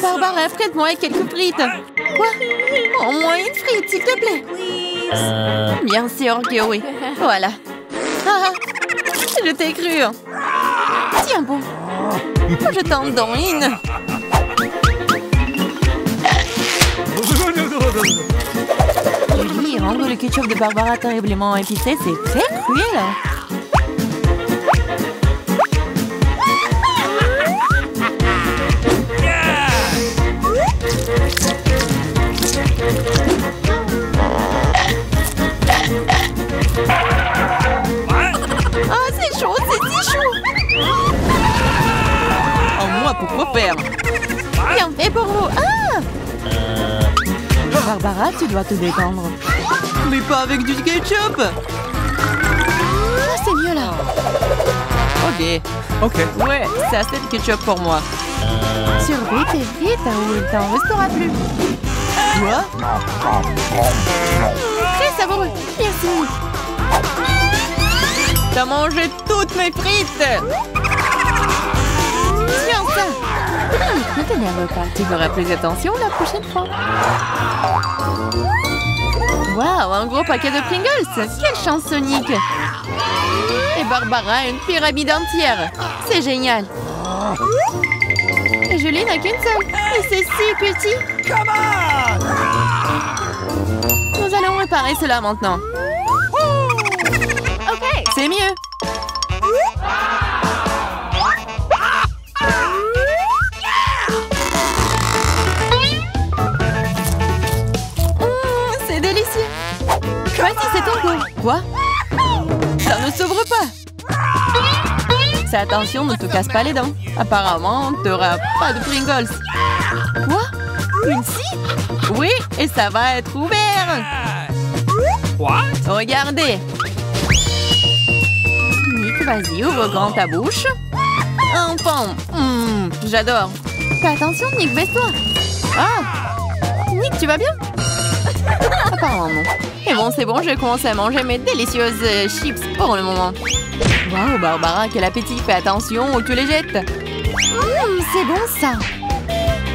Barbara, prête-moi quelques frites. Quoi? Au moins une frite, s'il te plaît. Bien sûr que oui. Voilà. Ah, je t'ai cru. Tiens bon. Je t'en donne une. Oui, rendre le ketchup de Barbara terriblement épicé, c'est très cruel. Ah, c'est chaud, c'est si chaud. En moi, pourquoi faire? Bien fait pour vous. Ah! Barbara, tu dois te détendre. Mais pas avec du ketchup. Ah, c'est mieux là. Ok. Ouais, c'est assez de ketchup pour moi. Surveille tes frites ou il t'en restera plus. Quoi? Très savoureux. Merci. T'as mangé toutes mes frites. Tiens ça. Ne t'énerve pas. Tu feras plus attention la prochaine fois. Waouh, un gros paquet de Pringles. Quelle chance, Sonic. Et Barbara, une pyramide entière. C'est génial. Et Julie n'a qu'une seule. Et c'est si petit. Nous allons réparer cela maintenant. Ok, c'est mieux. C'est délicieux. Voici, c'est ton goût. Quoi? Ça ne s'ouvre pas. Fais attention, ne te casse pas les dents. Apparemment, tu n'auras pas de Pringles. Quoi? Une scie? Oui, et ça va être ouvert. What? Regardez. Nick, vas-y, ouvre grand ta bouche. Un pomme. J'adore. Fais attention, Nick, baisse-toi. Ah! Nick, tu vas bien? Apparemment non. Et bon, c'est bon, je vais commencer à manger mes délicieuses chips pour le moment. Waouh, Barbara, quel appétit! Fais attention ou tu les jettes. C'est bon ça.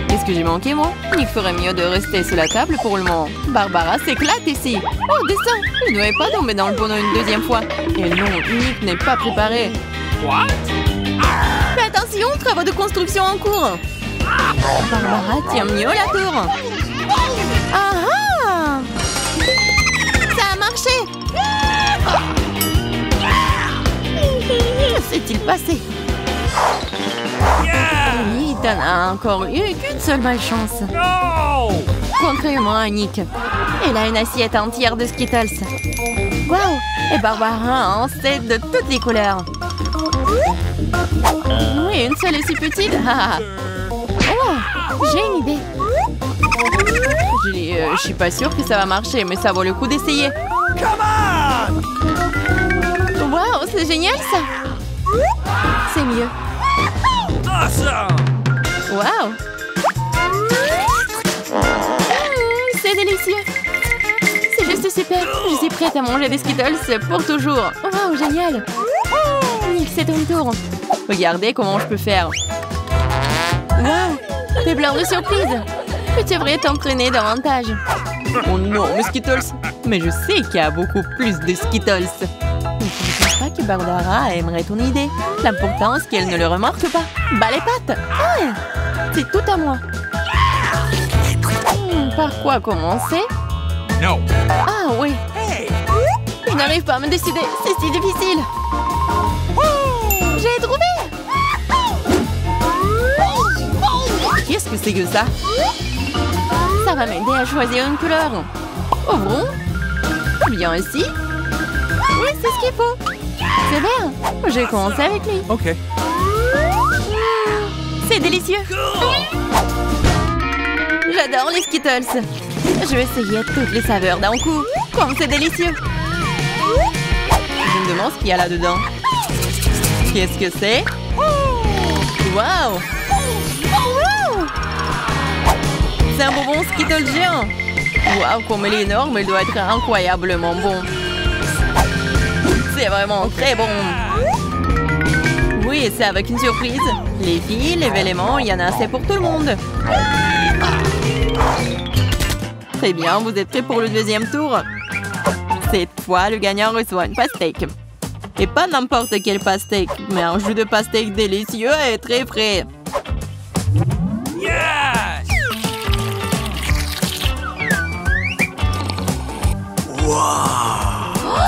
Qu'est-ce que j'ai manqué, moi? Nick ferait mieux de rester sous la table pour le moment. Barbara s'éclate ici. Oh, descends! Je ne vais pas tomber dans le bonneau une deuxième fois. Et non, Nick n'est pas préparé. What? Fais attention, travaux de construction en cours. Barbara tient mieux la tour. Ah ah! Ça a marché! Que s'est-il passé? Oui, t'en as encore eu qu'une seule malchance. No! Contrairement à Nick. Elle a une assiette entière de Skittles. Waouh! Et Barbara en sait de toutes les couleurs. Oui, une seule est si petite. Oh, j'ai une idée. Je suis pas sûre que ça va marcher, mais ça vaut le coup d'essayer. Waouh, c'est génial ça. C'est mieux. Awesome! Waouh. C'est délicieux. C'est juste super. Je suis prête à manger des Skittles pour toujours. Waouh, génial. Nick, c'est ton tour. Regardez comment je peux faire. Waouh, t'es plein de surprises. Tu devrais t'entraîner davantage. Oh non, mes Skittles. Mais je sais qu'il y a beaucoup plus de Skittles. Mais je ne pense pas que Barbara aimerait ton idée. L'important, c'est qu'elle ne le remarque pas. Bas les pattes. Ah, c'est tout à moi. Par quoi commencer? No. Ah oui. Je n'arrive pas à me décider. C'est si difficile. J'ai trouvé. Qu'est-ce que c'est que ça? Ça va m'aider à choisir une couleur. Ouvrons. Bien ici. Oui, c'est ce qu'il faut. C'est vert. Je vais commencer avec lui. Okay. C'est délicieux. J'adore les Skittles. Je vais essayer toutes les saveurs d'un coup. Comme c'est délicieux. Je me demande ce qu'il y a là-dedans. Qu'est-ce que c'est? Waouh! C'est un bonbon Skittles géant. Waouh, comme il est énorme, il doit être incroyablement bon. C'est vraiment très bon. Oui, c'est avec une surprise. Les filles, les éléments, il y en a assez pour tout le monde. Très bien, vous êtes prêts pour le deuxième tour? Cette fois, le gagnant reçoit une pastèque. Et pas n'importe quelle pastèque, mais un jus de pastèque délicieux et très frais. Yes!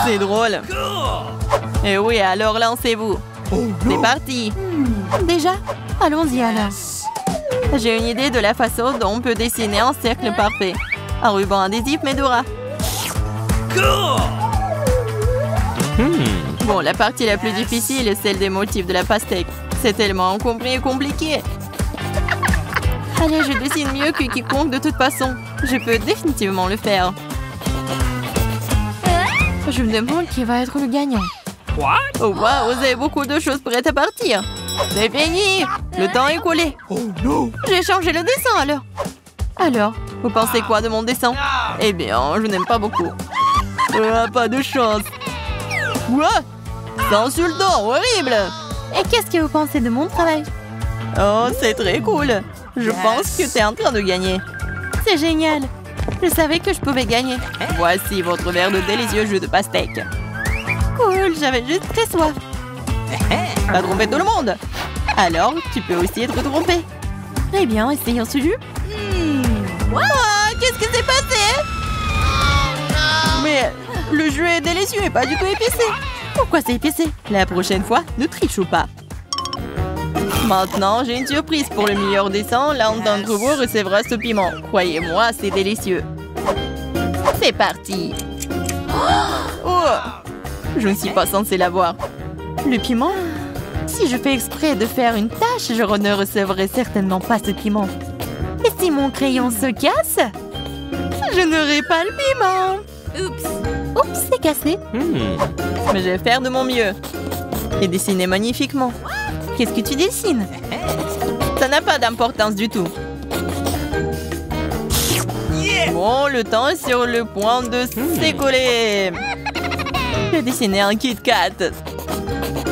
C'est drôle. Cool! Et oui, alors lancez-vous. C'est parti. Déjà? Allons-y alors. J'ai une idée de la façon dont on peut dessiner un cercle parfait. Un ruban adhésif Medora. Cool! Bon, la partie la plus difficile est celle des motifs de la pastèque. C'est tellement encombré et compliqué. Allez, je dessine mieux que quiconque de toute façon. Je peux définitivement le faire. Je me demande qui va être le gagnant. What? Oh waouh, vous avez beaucoup de choses prêtes à partir. C'est fini. Le temps est écoulé. Oh no! J'ai changé le dessin alors. Alors, vous pensez quoi de mon dessin? Eh bien, je n'aime pas beaucoup. Pas de chance. Quoi? C'est insultant, horrible. Et qu'est-ce que vous pensez de mon travail? Oh, c'est très cool. Je pense que tu es en train de gagner. C'est génial. Je savais que je pouvais gagner. Voici votre verre de délicieux jus de pastèque. Cool, j'avais juste très soif. T'as trompé tout le monde. Alors, tu peux aussi être trompé. Eh bien, essayons ce jus. Qu'est-ce qui s'est passé? Mais le jus est délicieux et pas du tout épicé. Pourquoi c'est épicé? La prochaine fois, ne trichons pas. Maintenant, j'ai une surprise pour le meilleur dessin. L'un d'entre vous recevra ce piment. Croyez-moi, c'est délicieux. C'est parti. Oh, je ne suis pas censée l'avoir. Le piment? Si je fais exprès de faire une tâche, je ne recevrai certainement pas ce piment. Et si mon crayon se casse? Je n'aurai pas le piment. Oups, c'est cassé. Mais je vais faire de mon mieux. Et dessiner magnifiquement. Qu'est-ce que tu dessines? Ça n'a pas d'importance du tout. Bon, le temps est sur le point de s'écouler. J'ai dessiné un Kit Kat.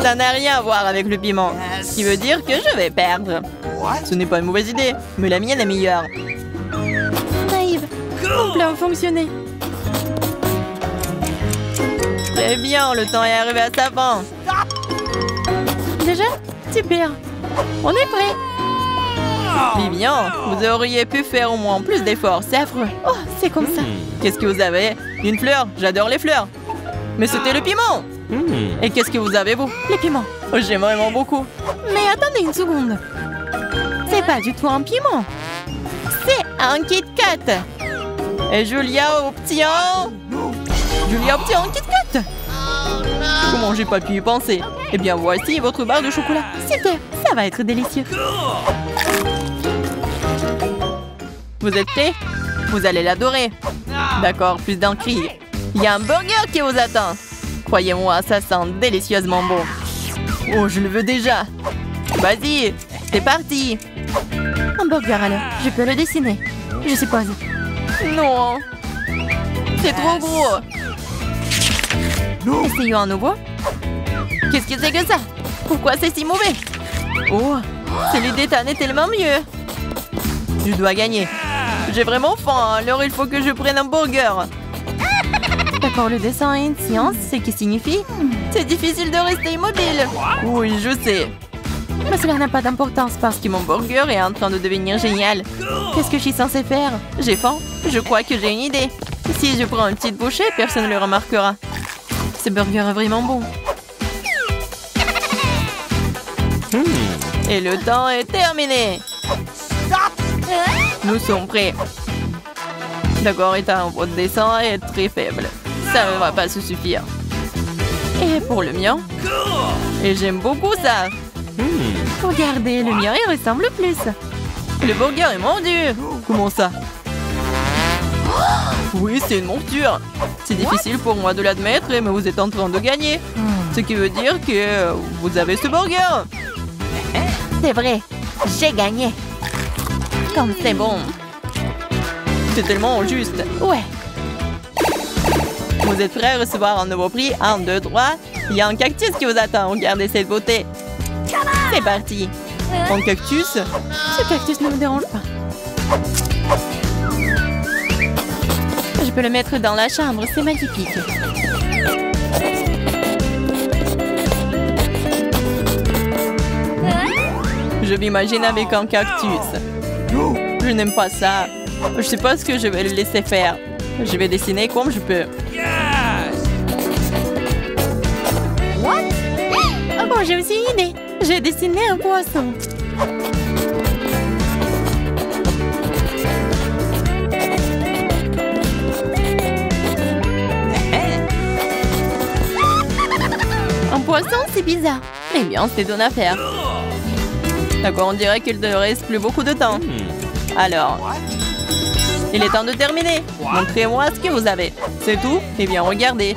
Ça n'a rien à voir avec le piment. Ce qui veut dire que je vais perdre. Ce n'est pas une mauvaise idée, mais la mienne est meilleure. Naïve. Mon plan fonctionnait. Très bien, le temps est arrivé à sa fin. Déjà? Super. On est prêt. Vivian, vous auriez pu faire au moins plus d'efforts, c'est affreux. Oh, c'est comme ça. Qu'est-ce que vous avez? Une fleur? J'adore les fleurs. Mais c'était le piment. Et qu'est-ce que vous avez, vous? Les piments. Oh, j'aime vraiment beaucoup. Mais attendez une seconde. C'est pas du tout un piment. C'est un Kit Kat. Et Julia obtient... Julia obtient un Kit Kat. Comment j'ai pas pu y penser? Eh bien, voici votre barre de chocolat. Super, ça va être délicieux. Vous êtes prêts? Vous allez l'adorer. D'accord, plus d'un cri. Il y a un burger qui vous attend. Croyez-moi, ça sent délicieusement bon. Oh, je le veux déjà. Vas-y, c'est parti. Un burger alors, je peux le dessiner, je suppose. Non, c'est trop gros. Essayons à nouveau. Qu'est-ce que c'est que ça? Pourquoi c'est si mauvais? Oh, celui d'Ethan est tellement mieux. Je dois gagner. J'ai vraiment faim, alors il faut que je prenne un burger. D'accord, le dessin est une science, c'est qui signifie? C'est difficile de rester immobile. Oui, je sais. Mais cela n'a pas d'importance parce que mon burger est en train de devenir génial. Qu'est-ce que je suis censée faire? J'ai faim. Je crois que j'ai une idée. Si je prends une petite bouchée, personne ne le remarquera. Ce burger est vraiment bon. Et le temps est terminé. Nous sommes prêts. D'accord, Ethan, votre dessin est très faible. Ça ne va pas se suffire. Et pour le mien? Et j'aime beaucoup ça. Regardez, le mien, il ressemble plus. Le burger est mordu. Comment ça? Oui, c'est une monture. C'est difficile pour moi de l'admettre, mais vous êtes en train de gagner. Ce qui veut dire que vous avez ce burger. C'est vrai, j'ai gagné. Comme c'est bon. C'est tellement juste. Ouais. Vous êtes prêts à recevoir un nouveau prix? 1, 2, 3. Il y a un cactus qui vous attend. Regardez cette beauté. C'est parti. Un cactus? Ce cactus ne me dérange pas. Je peux le mettre dans la chambre, c'est magnifique. Je m'imagine avec un cactus. Je n'aime pas ça. Je sais pas ce que je vais le laisser faire. Je vais dessiner comme je peux. Oh bon, j'ai aussi une idée. J'ai dessiné un poisson. Un poisson, c'est bizarre. Eh bien, c'est ton affaire. D'accord, on dirait qu'il ne reste plus beaucoup de temps. Alors, il est temps de terminer. Montrez-moi ce que vous avez. C'est tout? Eh bien, regardez.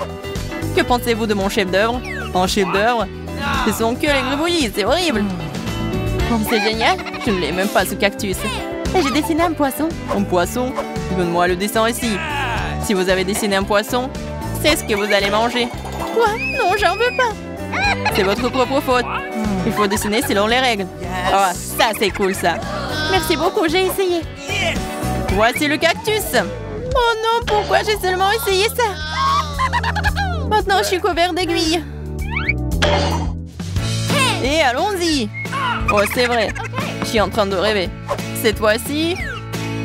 Que pensez-vous de mon chef-d'œuvre? Un chef-d'œuvre? Ce sont que les gribouillis, c'est horrible. Comme c'est génial. Je ne l'ai même pas, ce cactus. Et j'ai dessiné un poisson. Un poisson? Donne-moi le dessin ici. Si vous avez dessiné un poisson, c'est ce que vous allez manger. Quoi? Non, j'en veux pas. C'est votre propre faute. Il faut dessiner selon les règles. Oh, ça c'est cool ça. Merci beaucoup, j'ai essayé. Voici le cactus. Oh non, pourquoi j'ai seulement essayé ça? Maintenant, je suis couvert d'aiguilles. Et allons-y. Oh, c'est vrai. Je suis en train de rêver. Cette fois-ci,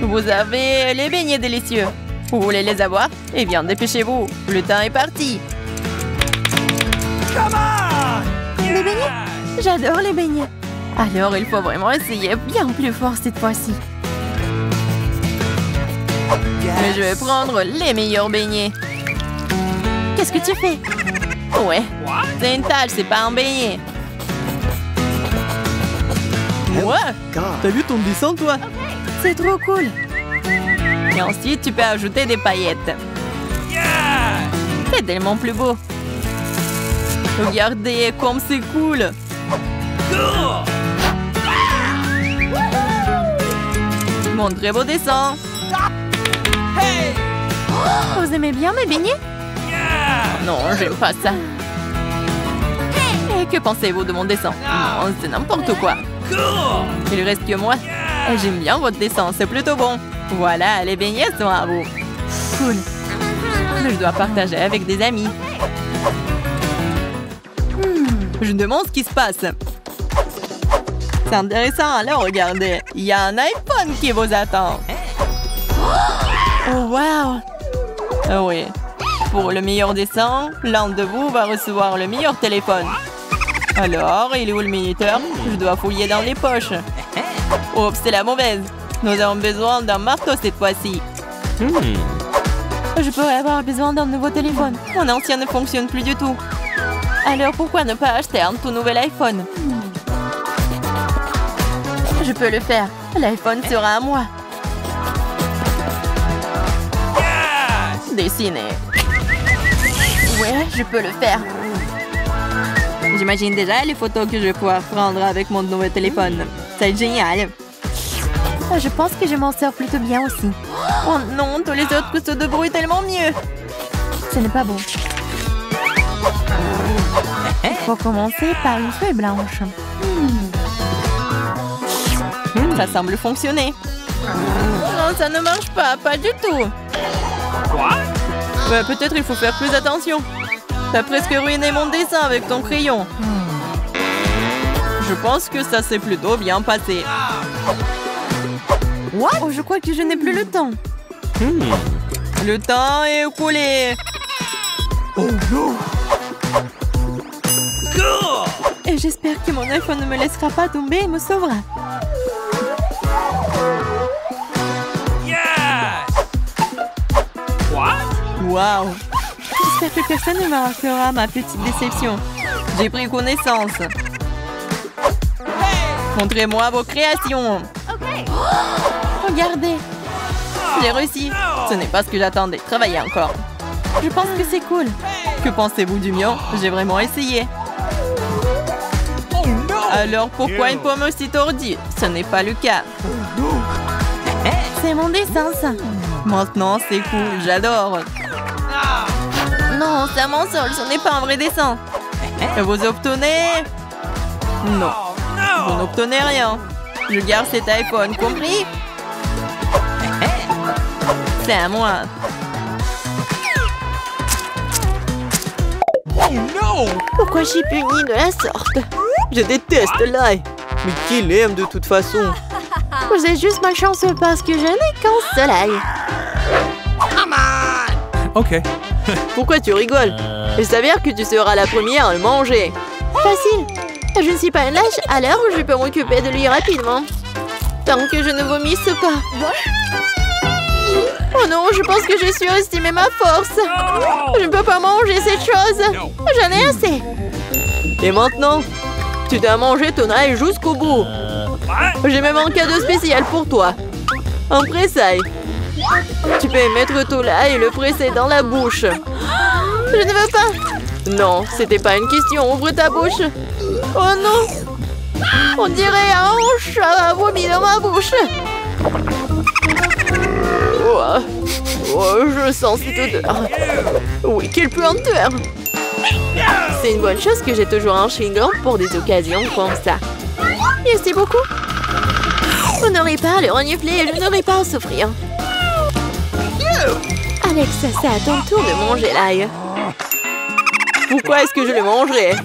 vous avez les beignets délicieux. Vous voulez les avoir? Eh bien, dépêchez-vous. Le temps est parti. Les beignets? J'adore les beignets. Alors, il faut vraiment essayer Bien plus fort cette fois-ci. Mais je vais prendre les meilleurs beignets. Qu'est-ce que tu fais? Ouais, c'est une tâche, c'est pas un beignet. Ouais, t'as vu ton dessin, toi? C'est trop cool. Et ensuite, tu peux ajouter des paillettes. C'est tellement plus beau. Regardez comme c'est cool. Mon très beau dessin. Vous aimez bien mes beignets? Non, j'aime pas ça. Et que pensez-vous de mon dessin? Non, c'est n'importe quoi. Il reste que moi. Et j'aime bien votre dessin, c'est plutôt bon. Voilà, les beignets sont à vous. Cool. Je dois partager avec des amis. Je me demande ce qui se passe. C'est intéressant, alors regardez. Il y a un iPhone qui vous attend. Oh, wow. Ah oui. Pour le meilleur dessin, l'un de vous va recevoir le meilleur téléphone. Alors, il est où le minuteur? Je dois fouiller dans les poches. Oups, c'est la mauvaise. Nous avons besoin d'un marteau cette fois-ci. Je pourrais avoir besoin d'un nouveau téléphone. Mon ancien ne fonctionne plus du tout. Alors pourquoi ne pas acheter un tout nouvel iPhone? Je peux le faire. L'iPhone sera à moi. Dessiner. Ouais, je peux le faire. J'imagine déjà les photos que je vais pouvoir prendre avec mon nouveau téléphone. C'est génial. Je pense que je m'en sors plutôt bien aussi. Oh non, tous les autres se débrouillent tellement mieux. Ce n'est pas bon. Il faut commencer par une feuille blanche. Ça semble fonctionner. Non, ça ne marche pas, pas du tout. Ouais, peut-être il faut faire plus attention. T'as presque ruiné mon dessin avec ton crayon. Je pense que ça s'est plutôt bien passé. What? Oh, je crois que je n'ai plus le temps. Le temps est écoulé. Oh non. Et j'espère que mon iPhone ne me laissera pas tomber et me sauvera. Waouh. J'espère que personne ne me remarquera ma petite déception. J'ai pris connaissance. Montrez-moi vos créations. Regardez. J'ai réussi. Ce n'est pas ce que j'attendais. Travaillez encore. Je pense que c'est cool. Que pensez-vous du mien? J'ai vraiment essayé. Alors pourquoi une pomme aussi tordue? Ce n'est pas le cas. C'est mon dessin, ça. Maintenant, c'est cool. J'adore. Non, c'est un mensonge. Ce n'est pas un vrai dessin. Et vous obtenez... Non. Vous n'obtenez rien. Je garde cet iPhone, compris? C'est à moi. Pourquoi je suis punie de la sorte? Je déteste l'ail. Mais qui l'aime de toute façon? Vous êtes juste malchanceux parce que je n'ai qu'un seul ail. Ok. Pourquoi tu rigoles? Il s'avère que tu seras la première à le manger. Facile. Je ne suis pas une lâche, alors je peux m'occuper de lui rapidement. Tant que je ne vomisse pas. Oh non, je pense que j'ai surestimé ma force. Je ne peux pas manger cette chose. J'en ai assez. Et maintenant, tu dois manger ton ail jusqu'au bout. J'ai même un cadeau spécial pour toi. Un presse-ail. Tu peux mettre ton ail et le presser dans la bouche. Je ne veux pas. Non, c'était pas une question. Ouvre ta bouche. Oh non. On dirait un chat a vomi dans ma bouche. Oh, je sens cette odeur. Oui, quelle puanteur. C'est une bonne chose que j'ai toujours un chewing-gum pour des occasions comme ça. Merci beaucoup. Vous n'aurez pas à le renifler et je n'aurai pas à en souffrir. Alex, c'est à ton tour de manger l'ail. Pourquoi est-ce que je le mangerais?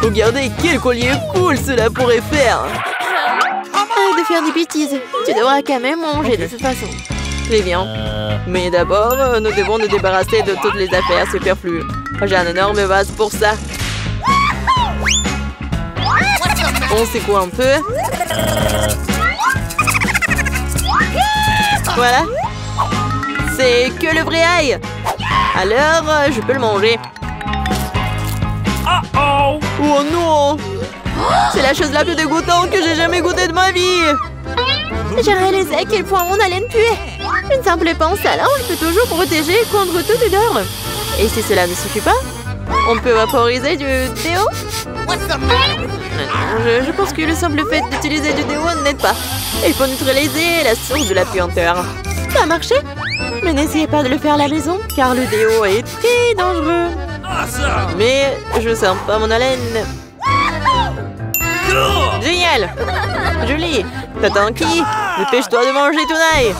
Regardez quel collier cool cela pourrait faire. Arrête de faire des bêtises. Tu devras quand même manger de toute façon. Très bien. Mais d'abord, nous devons nous débarrasser de toutes les affaires superflues. J'ai un énorme vase pour ça. On secoue un peu. Voilà. C'est que le vrai ail. Alors, je peux le manger. Uh-oh. Oh non! C'est la chose la plus dégoûtante que j'ai jamais goûtée de ma vie. J'ai réalisé à quel point mon haleine puait. Une simple pince à linge peut toujours protéger contre toute odeur. Et si cela ne suffit pas, on peut vaporiser du déo. Je pense que le simple fait d'utiliser du déo n'aide pas. Il faut neutraliser la source de la puanteur. Ça a marché? Mais n'essayez pas de le faire à la maison, car le déo est très dangereux. Awesome. Mais je sens pas mon haleine. Cool. Génial! Julie, t'attends qui? Dépêche-toi de manger ton ail!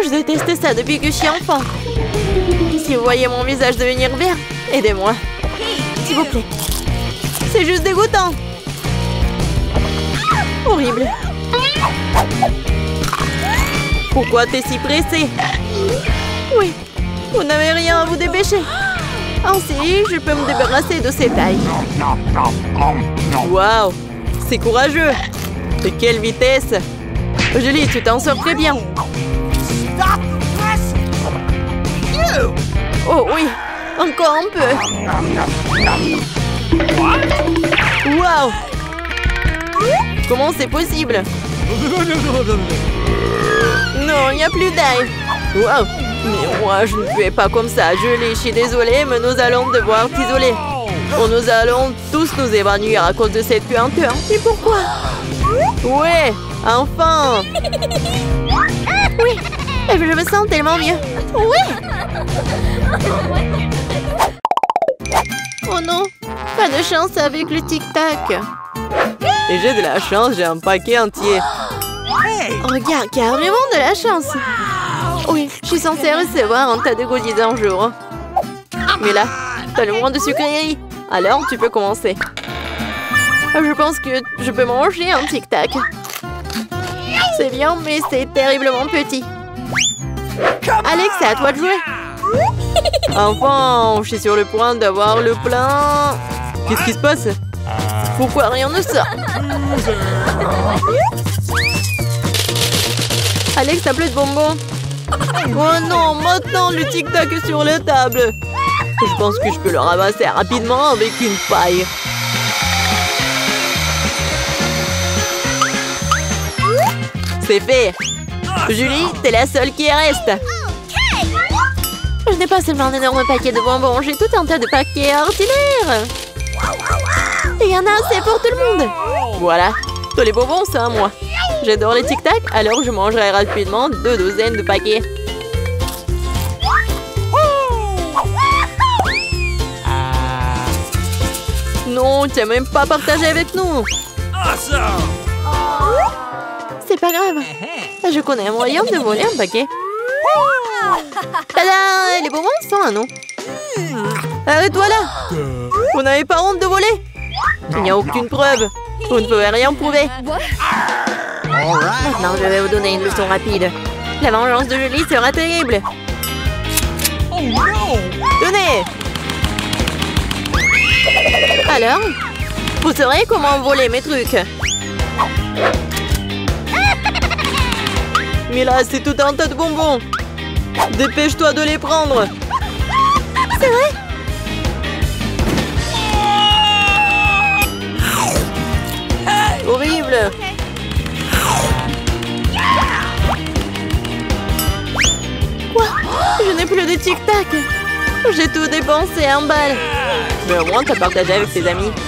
Je déteste ça depuis que je suis enfant. Si vous voyez mon visage devenir vert, aidez-moi. S'il vous plaît. C'est juste dégoûtant. Horrible. Pourquoi t'es si pressé? Oui, vous n'avez rien à vous dépêcher. Ainsi, je peux me débarrasser de cette ail. Waouh, c'est courageux. De quelle vitesse! Julie, tu t'en sors très bien. Oh oui, encore un peu. Waouh! Comment c'est possible? Non, il n'y a plus d'ail. Waouh! Mais moi, je ne pouvais pas comme ça. Julie, je suis désolée, mais nous allons devoir t'isoler. Nous allons tous nous évanouir à cause de cette puanteur. Et pourquoi? Ouais, enfin! Oui, je me sens tellement mieux. Oui! Oh non, pas de chance avec le tic-tac. Et j'ai de la chance, j'ai un paquet entier. Regarde, carrément de la chance. Oui, je suis censée recevoir un tas de goodies un jour. Mais là, t'as le moins de sucreries. Alors, tu peux commencer. Je pense que je peux manger un tic-tac. C'est bien, mais c'est terriblement petit. Alex, c'est à toi de jouer. Enfin, je suis sur le point d'avoir le plein. Qu'est-ce qui se passe? Pourquoi rien ne sort? Alex, t'as plus de bonbons. Oh non, maintenant le tic-tac est sur la table. Je pense que je peux le ramasser rapidement avec une paille. C'est fait. Julie, t'es la seule qui reste. Je n'ai pas seulement un énorme paquet de bonbons, j'ai tout un tas de paquets ordinaires. Il y en a assez pour tout le monde. Voilà, tous les bonbons, c'est à moi. J'adore les tic-tac, alors je mangerai rapidement 2 douzaines de paquets. Non, tu n'as même pas partagé avec nous. C'est pas grave. Je connais un moyen de voler un paquet. Tada! Les bonbons sont à nous. Arrête-toi là! Vous n'avez pas honte de voler? Il n'y a aucune preuve. Vous ne pouvez rien prouver. Maintenant, je vais vous donner une leçon rapide. La vengeance de Julie sera terrible. Tenez! Alors, vous saurez comment voler mes trucs. Mais là, c'est tout un tas de bonbons. Dépêche-toi de les prendre. C'est vrai? Horrible. Quoi? Je n'ai plus de tic-tac. J'ai tout dépensé en balles. Mais au moins, t'as partagé avec tes amis.